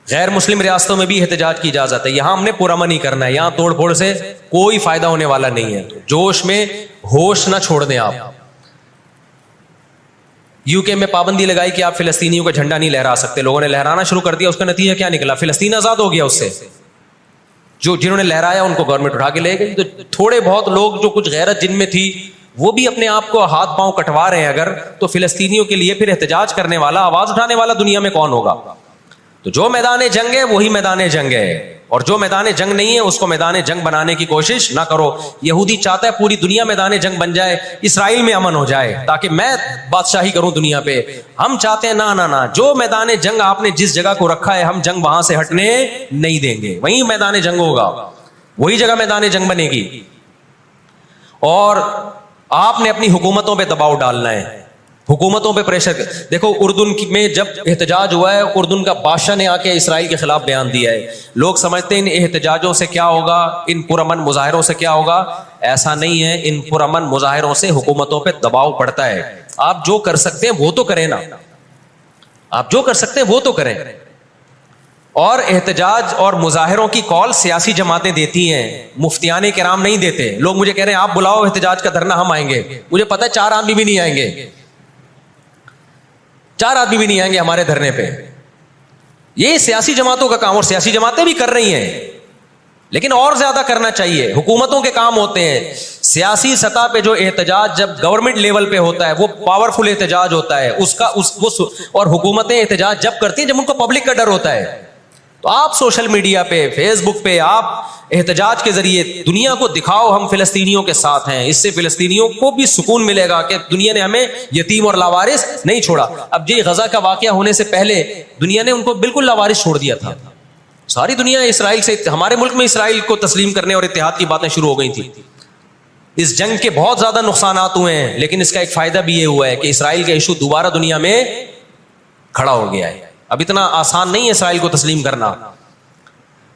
غیر مسلم ریاستوں میں بھی احتجاج کی اجازت ہے, یہاں ہم نے پرامن ہی کرنا ہے. یہاں توڑ پھوڑ سے کوئی فائدہ ہونے والا نہیں ہے. جوش میں ہوش نہ چھوڑ دیں آپ. یو کے میں پابندی لگائی کہ آپ فلسطینیوں کا جھنڈا نہیں لہرا سکتے. لوگوں نے لہرانا شروع کر دیا. اس کا نتیجہ کیا نکلا, فلسطین آزاد ہو گیا. اس سے جنہوں نے لہرایا ان کو گورنمنٹ اٹھا کے لے گئی. تو تھوڑے بہت لوگ جو کچھ غیرت جن میں تھی وہ بھی اپنے آپ کو ہاتھ پاؤں کٹوا رہے ہیں اگر, تو فلسطینیوں کے لیے پھر احتجاج کرنے والا, آواز اٹھانے والا دنیا میں کون ہوگا؟ تو جو میدان جنگ ہے وہی میدان جنگ ہے, اور جو میدان جنگ نہیں ہے اس کو میدان جنگ بنانے کی کوشش نہ کرو. یہودی چاہتا ہے پوری دنیا میدان جنگ بن جائے, اسرائیل میں امن ہو جائے تاکہ میں بادشاہی کروں دنیا پہ. ہم چاہتے ہیں نہ, جو میدان جنگ آپ نے جس جگہ کو رکھا ہے ہم جنگ وہاں سے ہٹنے نہیں دیں گے. وہیں میدان جنگ ہوگا, وہی جگہ میدان جنگ بنے گی. اور آپ نے اپنی حکومتوں پہ دباؤ ڈالنا ہے, حکومتوں پہ پریشر. دیکھو اردن میں جب احتجاج ہوا ہے, اردن کا بادشاہ نے آ کے اسرائیل کے خلاف بیان دیا ہے. لوگ سمجھتے ہیں ان احتجاجوں سے کیا ہوگا, ان پرامن مظاہروں سے کیا ہوگا. ایسا نہیں ہے. ان پرامن مظاہروں سے حکومتوں پہ دباؤ پڑتا ہے. آپ جو کر سکتے ہیں وہ تو کریں نا, آپ جو کر سکتے ہیں وہ تو کریں. اور احتجاج اور مظاہروں کی کال سیاسی جماعتیں دیتی ہیں, مفتیان کرام نہیں دیتے. لوگ مجھے کہہ رہے ہیں آپ بلاؤ احتجاج کا دھرنا, ہم آئیں گے. مجھے پتہ ہے 4 آدمی بھی نہیں آئیں گے, 4 آدمی بھی نہیں آئیں گے ہمارے دھرنے پہ. یہ سیاسی جماعتوں کا کام, اور سیاسی جماعتیں بھی کر رہی ہیں, لیکن اور زیادہ کرنا چاہیے. حکومتوں کے کام ہوتے ہیں. سیاسی سطح پہ جو احتجاج جب گورنمنٹ لیول پہ ہوتا ہے وہ پاورفل احتجاج ہوتا ہے اس کا اور حکومتیں احتجاج جب کرتی ہیں جب ان کو پبلک کا ڈر ہوتا ہے. تو آپ سوشل میڈیا پہ, فیس بک پہ آپ احتجاج کے ذریعے دنیا کو دکھاؤ ہم فلسطینیوں کے ساتھ ہیں. اس سے فلسطینیوں کو بھی سکون ملے گا کہ دنیا نے ہمیں یتیم اور لاوارث نہیں چھوڑا. اب یہ غزہ کا واقعہ ہونے سے پہلے دنیا نے ان کو بالکل لاوارث چھوڑ دیا تھا. ساری دنیا اسرائیل سے, ہمارے ملک میں اسرائیل کو تسلیم کرنے اور اتحاد کی باتیں شروع ہو گئی تھی. اس جنگ کے بہت زیادہ نقصانات ہوئے ہیں, لیکن اس کا ایک فائدہ بھی یہ ہوا ہے کہ اسرائیل کا ایشو دوبارہ دنیا میں کھڑا ہو گیا ہے. اب اتنا آسان نہیں ہے اسرائیل کو تسلیم کرنا.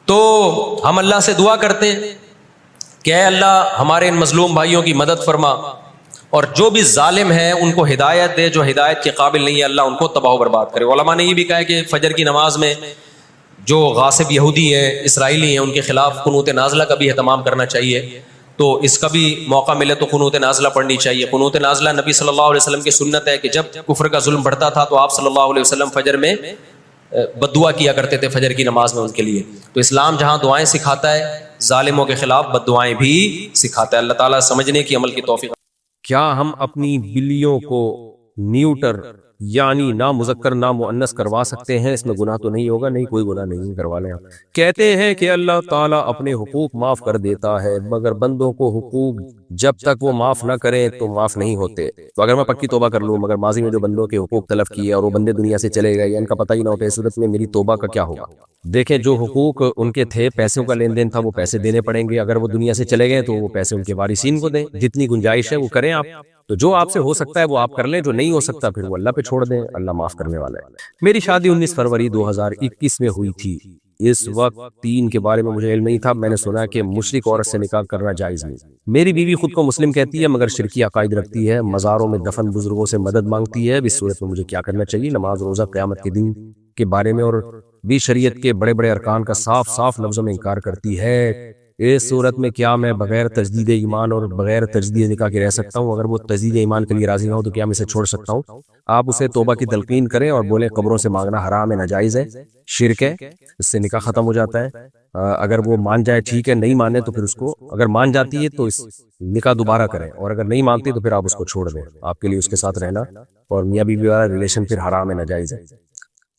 تو ہم اللہ سے دعا کرتے ہیں کہ اے اللہ ہمارے ان مظلوم بھائیوں کی مدد فرما, اور جو بھی ظالم ہیں ان کو ہدایت دے, جو ہدایت کے قابل نہیں ہے اللہ ان کو تباہ و برباد کرے. علماء نے یہ بھی کہا ہے کہ فجر کی نماز میں جو غاصب یہودی ہیں, اسرائیلی ہیں, ان کے خلاف قنوت نازلہ کا بھی اہتمام کرنا چاہیے. تو اس کا بھی موقع ملے تو قنوت نازلہ پڑھنی چاہیے. قنوت نازلہ نبی صلی اللہ علیہ وسلم کی سنت ہے کہ جب کفر کا ظلم بڑھتا تھا تو آپ صلی اللہ علیہ وسلم فجر میں بد دعا کیا کرتے تھے فجر کی نماز میں ان کے لیے. تو اسلام جہاں دعائیں سکھاتا ہے ظالموں کے خلاف بد دعائیں بھی سکھاتا ہے. اللہ تعالیٰ سمجھنے کی عمل کی توفیق. کیا ہم اپنی بلیوں کو نیوٹر یعنی نہ مذکر نہ مؤنث کروا سکتے ہیں، اس میں گناہ تو نہیں ہوگا؟ نہیں، کوئی گناہ نہیں، کروا لیں آپ۔ کہتے ہیں کہ اللہ تعالیٰ اپنے حقوق معاف کر دیتا ہے، مگر بندوں کو حقوق جب تک وہ معاف نہ کریں تو معاف نہیں ہوتے۔ تو اگر میں پکی توبہ کر لوں مگر ماضی میں جو بندوں کے حقوق تلف کیے اور وہ بندے دنیا سے چلے گئے یا ان کا پتہ ہی نہ ہوتا، اس صورت میں میری توبہ کا کیا ہوگا؟ دیکھیں، جو حقوق ان کے تھے، پیسوں کا لین دین تھا، وہ پیسے دینے پڑیں گے۔ اگر وہ دنیا سے چلے گئے تو وہ پیسے ان کے وارثین کو دیں، جتنی گنجائش ہے وہ کریں آپ۔ تو جو آپ سے ہو سکتا ہے وہ آپ کر لیں، جو نہیں ہو سکتا پھر وہ اللہ پہ چھوڑ دیں، اللہ معاف کرنے والا ہے۔ میری شادی 19 فروری 2021 میں ہوئی تھی۔ اس وقت دین کے بارے میں مجھے علم نہیں تھا۔ میں نے سنا کہ مشرک عورت سے نکاح کرنا جائز نہیں۔ میری بیوی خود کو مسلم کہتی ہے مگر شرکی عقائد رکھتی ہے، مزاروں میں دفن بزرگوں سے مدد مانگتی ہے۔ اس صورت میں مجھے کیا کرنا چاہیے؟ نماز، روزہ، قیامت کے دن کے بارے میں اور بھی شریعت کے بڑے بڑے ارکان کا صاف صاف لفظوں میں انکار کرتی ہے۔ اس صورت میں کیا میں بغیر تجدید ایمان اور بغیر تجدید نکاح کے رہ سکتا ہوں؟ اگر وہ تجدید ایمان کے لیے راضی نہ ہو تو کیا میں اسے چھوڑ سکتا ہوں؟ آپ اسے توبہ کی تلقین کریں اور بولیں قبروں سے مانگنا حرام ہے، ناجائز ہے، شرک ہے، اس سے نکاح ختم ہو جاتا ہے۔ اگر وہ مان جائے ٹھیک ہے، نہیں مانے تو پھر اس کو، اگر مان جاتی ہے تو اس نکاح دوبارہ کریں، اور اگر نہیں مانتی تو پھر آپ اس کو چھوڑ دیں۔ آپ کے لیے اس کے ساتھ رہنا اور میاں بیوی والا ریلیشن پھر حرام ہے، ناجائز ہے۔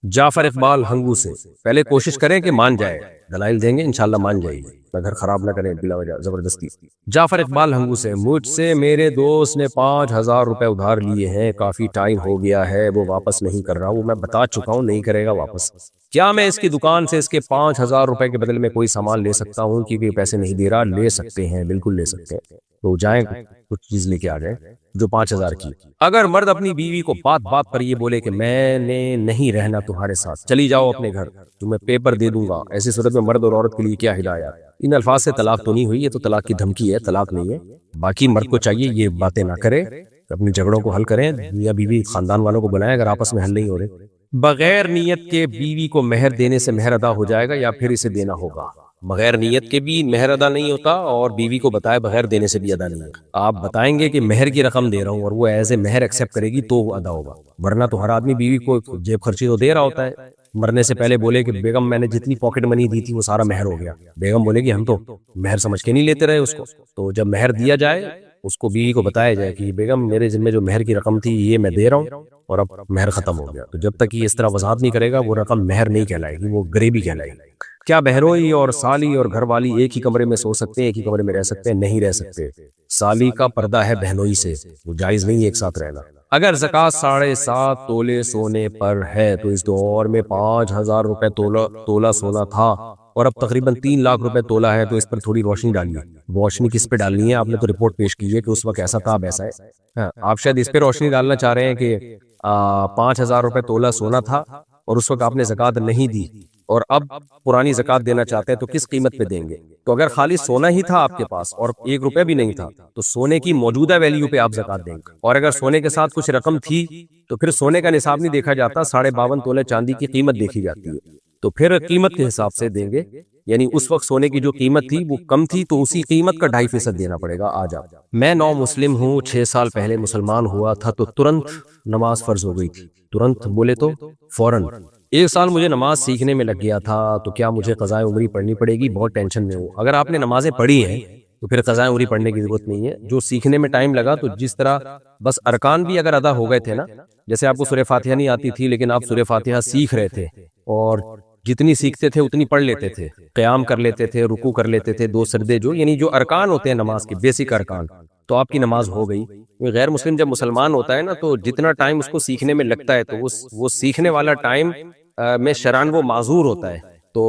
جعفر اقبال ہنگو سے، پہلے کوشش کریں کہ مان جائے، دلائل دیں گے انشاءاللہ مان جائے گی، گھر خراب نہ کریں بلا وجہ زبردستی۔ جعفر اقبال ہنگو سے، مجھ سے میرے دوست نے 5000 روپے ادھار لیے ہیں، کافی ٹائم ہو گیا ہے، وہ واپس نہیں کر رہا، وہ میں بتا چکا ہوں نہیں کرے گا واپس۔ کیا میں اس کی دکان سے اس کے 5000 روپے کے بدلے میں کوئی سامان لے سکتا ہوں؟ کیونکہ پیسے نہیں دے رہا۔ لے سکتے ہیں، بالکل لے سکتے ہیں، تو جائیں کچھ چیز لے کے آ جائیں جو 5000 کی۔ اگر مرد اپنی بیوی کو بات بات پر یہ بولے کہ میں نے نہیں رہنا تمہارے ساتھ، چلی جاؤ اپنے گھر، تمہیں پیپر دے دوں گا، ایسی صورت میں مرد اور عورت کے لیے کیا ہدایت؟ ان الفاظ سے طلاق تو نہیں ہوئی، یہ تو طلاق کی دھمکی ہے، طلاق نہیں ہے۔ باقی مرد کو چاہیے یہ باتیں نہ کرے، اپنی جھگڑوں کو حل کریں، یا بیوی خاندان والوں کو بلائیں اگر آپس میں حل نہیں ہو رہے۔ بغیر نیت کے بیوی کو مہر دینے سے مہر ادا ہو جائے گا یا پھر اسے دینا ہوگا؟ بغیر نیت کے بھی مہر ادا نہیں ہوتا، اور بیوی کو بتائے بغیر دینے سے بھی ادا نہیں ہوگا۔ آپ بتائیں گے کہ مہر کی رقم دے رہا ہوں اور وہ ایز اے مہر ایکسیپٹ کرے گی تو وہ ادا ہوگا، ورنہ تو ہر آدمی بیوی کو جیب خرچی تو دے رہا ہوتا ہے۔ مرنے سے پہلے بولے کہ بیگم میں نے جتنی پاکٹ منی دی تھی وہ سارا مہر ہو گیا، بیگم بولے گی ہم تو مہر سمجھ کے نہیں لیتے رہے اس کو۔ تو جب مہر دیا جائے اس کو بیوی کو بتایا جائے کہ بیگم میرے ذمہ جو مہر کی رقم تھی یہ میں دے رہا ہوں اور اب مہر ختم ہو گیا۔ تو جب تک یہ اس طرح وضاحت نہیں کرے گا وہ رقم مہر نہیں کہلائے گی، وہ گریبی کہلائے گی۔ کیا بہنوئی اور سالی اور گھر والی ایک ہی کمرے میں سو سکتے ہیں، ایک ہی کمرے میں رہ سکتے ہیں؟ نہیں رہ سکتے۔ سالی کا پردہ ہے بہنوئی سے، وہ جائز نہیں ہے ایک ساتھ رہنا۔ اگر زکوٰۃ 7.5 تولے سونے پر ہے تو اس دور میں 5000 روپے تولہ سونا تھا اور اب تقریباً 3 لاکھ روپے تولہ ہے، تو اس پر تھوڑی روشنی ڈالیے۔ روشنی کس پہ ڈالنی ہے؟ آپ نے تو رپورٹ پیش کی ہے کہ اس وقت ایسا تھا، اب ایسا ہے۔ آپ شاید اس پہ روشنی ڈالنا چاہ رہے ہیں کہ 5000 روپے تولہ سونا تھا اور اس وقت آپ نے زکوٰۃ نہیں دی، اور اب پرانی زکوٰۃ دینا چاہتے ہیں تو کس قیمت پہ دیں گے؟ تو اگر خالی سونا ہی تھا آپ کے پاس اور 1 روپے بھی نہیں تھا تو سونے کی موجودہ ویلیو پہ آپ زکوٰۃ دیں گے، اور اگر سونے کے ساتھ کچھ رقم تھی تو پھر سونے کا نصاب نہیں دیکھا جاتا، 52.5 تولے چاندی کی قیمت دیکھی جاتی ہے، تو پھر قیمت کے حساب سے دیں گے۔ یعنی اس وقت سونے کی جو قیمت تھی وہ کم تھی تو اسی قیمت کا 2.5% دینا پڑے گا آج آپ۔ میں نو مسلم ہوں، 6 سال پہلے مسلمان ہوا تھا تو ترنت نماز فرض ہو گئی تھی۔ ترنت بولے تو فوراً 1 سال مجھے نماز سیکھنے میں لگ گیا تھا، تو کیا مجھے قضاء عمری پڑھنی پڑے گی؟ بہت ٹینشن میں ہوں۔ اگر آپ نے نمازیں پڑھی ہیں تو پھر قضاء عمری پڑھنے کی ضرورت نہیں ہے۔ جو سیکھنے میں ٹائم لگا تو جس طرح بس ارکان بھی اگر ادا ہو گئے تھے نا، جیسے آپ کو سورہ فاتحہ نہیں آتی تھی لیکن آپ سورہ فاتحہ سیکھ رہے تھے اور جتنی سیکھتے تھے اتنی پڑھ لیتے تھے، قیام کر لیتے تھے، رکوع کر لیتے تھے، 2 سجدے، جو یعنی جو ارکان ہوتے ہیں نماز کے بیسک ارکان، تو آپ کی نماز ہو گئی۔ غیر مسلم جب مسلمان ہوتا ہے نا تو جتنا ٹائم اس کو سیکھنے میں لگتا ہے تو وہ سیکھنے والا ٹائم میں شرعاً وہ معذور ہوتا ہے، تو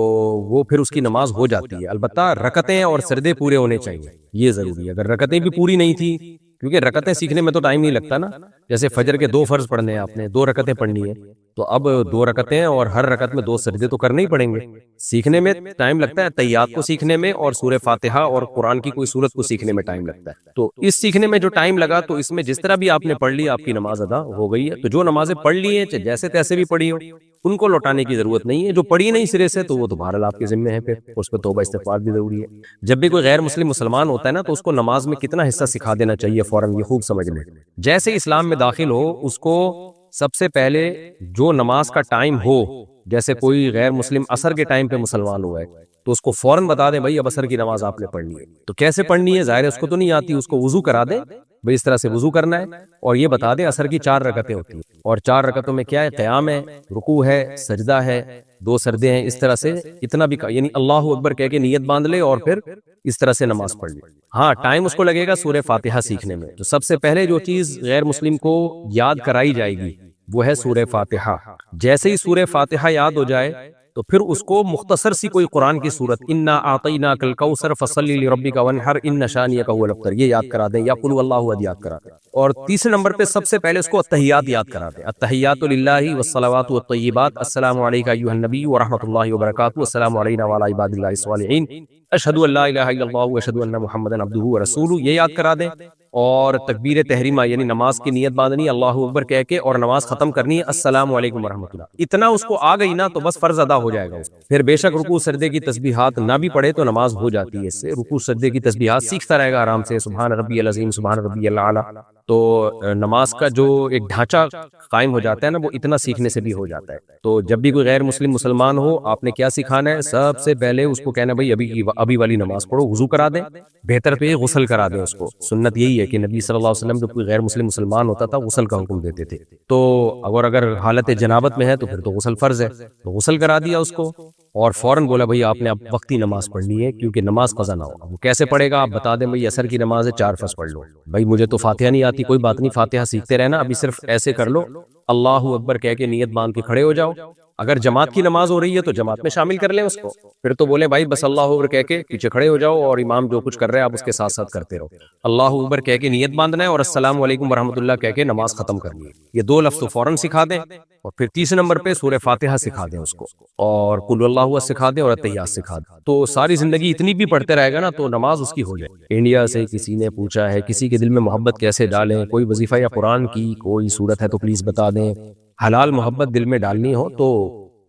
وہ پھر اس کی نماز ہو جاتی ہے۔ البتہ رکعتیں اور سجدے پورے ہونے چاہیے، یہ ضروری ہے۔ اگر رکعتیں بھی پوری نہیں تھی، کیونکہ رکعتیں سیکھنے میں تو ٹائم نہیں لگتا نا، جیسے فجر کے 2 فرض پڑھنے ہیں آپ نے، 2 رکعتیں پڑھنی ہے، تو اب 2 رکعتیں اور ہر رکعت میں 2 سجدے تو کرنے ہی پڑیں گے۔ سیکھنے میں ٹائم لگتا ہے، تحیات کو سیکھنے میں اور سورہ فاتحہ اور قرآن کی کوئی سورت کو سیکھنے میں ٹائم لگتا ہے۔ تو اس سیکھنے میں جو ٹائم لگا تو اس میں جس طرح بھی آپ نے پڑھ لی آپ کی نماز ادا ہو گئی ہے۔ تو جو نمازیں پڑھ لی ہیں جیسے تیسے بھی پڑھی ہو ان کو لوٹانے کی ضرورت نہیں ہے، جو پڑھی نہیں سرے سے تو وہ تو بہرحال آپ کے ذمہ ہے، پھر اس پہ توبہ استغفار بھی ضروری ہے۔ جب بھی کوئی غیر مسلم مسلمان ہوتا ہے نا تو اس کو نماز میں کتنا حصہ سکھا دینا چاہیے فوراً، یہ خوب سمجھ لیں۔ جیسے اسلام میں داخل ہو اس کو سب سے پہلے جو نماز کا ٹائم ہو جیسے کوئی غیر مسلم عصر کے ٹائم پہ مسلمان ہوا ہے تو اس کو فوراً بتا دیں بھائی اب عصر کی نماز آپ نے پڑھنی ہے. تو کیسے پڑھنی ہے؟ ظاہر ہے اس کو تو نہیں آتی, اس کو وضو کرا دیں بھائی اس طرح سے وضو کرنا ہے, اور یہ بتا دیں عصر کی 4 رکعتیں ہوتی ہیں, اور 4 رکعتوں میں کیا ہے؟ قیام ہے, رکوع ہے, سجدہ ہے, 2 سردے ہیں, اس طرح سے اتنا بھی یعنی اللہ اکبر کہہ کے نیت باندھ لے اور پھر اس طرح سے نماز پڑھ لے. ہاں ٹائم اس کو لگے گا سورہ فاتحہ سیکھنے میں. تو سب سے پہلے جو چیز غیر مسلم کو یاد کرائی جائے گی وہ ہے سورہ فاتحہ. جیسے ہی سورہ فاتحہ یاد ہو جائے تو پھر اس کو مختصر سی کوئی قرآن کی سورت انا اعطیناک الکوثر فصلی لربک وانحر ان شانئک هو الابتر یہ یاد کرا دیں, یا قل هو اللہ احد یاد کرا دیں. اور تیسرے نمبر پہ سب سے پہلے اس کو التحیات یاد کرا دیں. التحیات للہ والصلوات والطیبات السلام علیک ایھا النبی ورحمۃ اللہ وبرکاتہ السلام علینا وعلی عباد اللہ الصالحین اشہد ان لا الہ الا اللہ واشہد ان محمدا عبدہ ورسولہ یہ یاد کرا دیں. اور تکبیر تحریمہ یعنی نماز کی نیت باندھنی اللہ اکبر کہہ کے اور نماز ختم کرنی ہے السلام علیکم ورحمۃ اللہ. اتنا اس کو آ گئی نا تو بس فرض ادا ہو جائے گا. پھر بے شک رکوع سجدے کی تسبیحات نہ بھی پڑھے تو نماز ہو جاتی ہے اس سے. رکوع سجدے کی تسبیحات سیکھتا رہے گا آرام سے, سبحان ربی العظیم سبحان ربی الاعلی. تو نماز کا جو ایک ڈھانچہ قائم ہو جاتا ہے نا وہ اتنا سیکھنے سے بھی ہو جاتا ہے. تو جب بھی کوئی غیر مسلم مسلمان ہو آپ نے کیا سکھانا ہے؟ سب سے پہلے اس کو کہنا بھائی ابھی والی نماز پڑھو, وضو کرا دیں, بہتر تو یہ غسل کرا دیں اس کو. سنت یہی ہے کہ نبی صلی اللہ علیہ وسلم جب کوئی غیر مسلم مسلمان ہوتا تھا غسل کا حکم دیتے تھے. تو اگر حالت جنابت میں ہے تو پھر تو غسل فرض ہے, تو غسل کرا دیا اس کو اور فوراً بولا بھائی آپ نے اب وقتی نماز پڑھنی ہے کیونکہ نماز قضا نہ ہو. وہ کیسے پڑھے گا؟ آپ بتا دیں بھائی عصر کی نماز ہے 4 فرض پڑھ لو. بھائی مجھے تو فاتحہ نہیں آتی, کوئی بات نہیں, فاتحہ سیکھتے رہنا, ابھی صرف ایسے کر لو اللہ اکبر کہہ کے نیت باندھ کے کھڑے ہو جاؤ. اگر جماعت کی نماز ہو رہی ہے تو جماعت میں شامل کر لیں اس کو, پھر تو بولیں بھائی بس اللہ اکبر کہہ کے پیچھے کھڑے ہو جاؤ اور امام جو کچھ کر رہے ہیں آپ اس کے ساتھ ساتھ کرتے رہو. اللہ اکبر کہہ کے نیت باندھنا ہے اور السلام علیکم ورحمۃ اللہ کہہ کے نماز ختم کرنی ہے. یہ 2 لفظ تو فوراً سکھا دیں, اور پھر تیسرے نمبر پہ سورہ فاتحہ سکھا دیں اس کو, اور قل اللہ احد سکھا دیں اور التحیات سکھا دیں. تو ساری زندگی اتنی بھی پڑھتے رہے گا نا تو نماز اس کی ہو جائے. انڈیا سے کسی نے پوچھا ہے کسی کے دل میں محبت کیسے ڈالیں, کوئی وظیفہ یا قرآن کی کوئی صورت ہے تو پلیز بتا دیں. حلال محبت دل میں ڈالنی ہو تو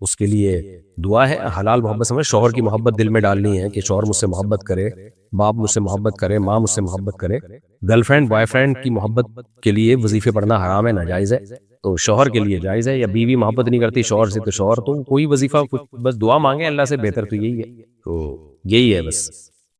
اس کے لیے دعا ہے. حلال محبت سمجھ شوہر کی محبت دل میں ڈالنی ہے کہ شوہر مجھ سے محبت کرے, باپ مجھ سے محبت کرے, ماں مجھ سے محبت کرے. گرل فرینڈ بوائے فرینڈ کی محبت کے لیے وظیفے پڑھنا حرام ہے, ناجائز ہے. تو شوہر کے لیے جائز ہے, یا بیوی محبت نہیں کرتی شوہر سے تو شوہر, تو کوئی وظیفہ بس دعا مانگے اللہ سے, بہتر تو یہی ہے. تو یہی ہے بس.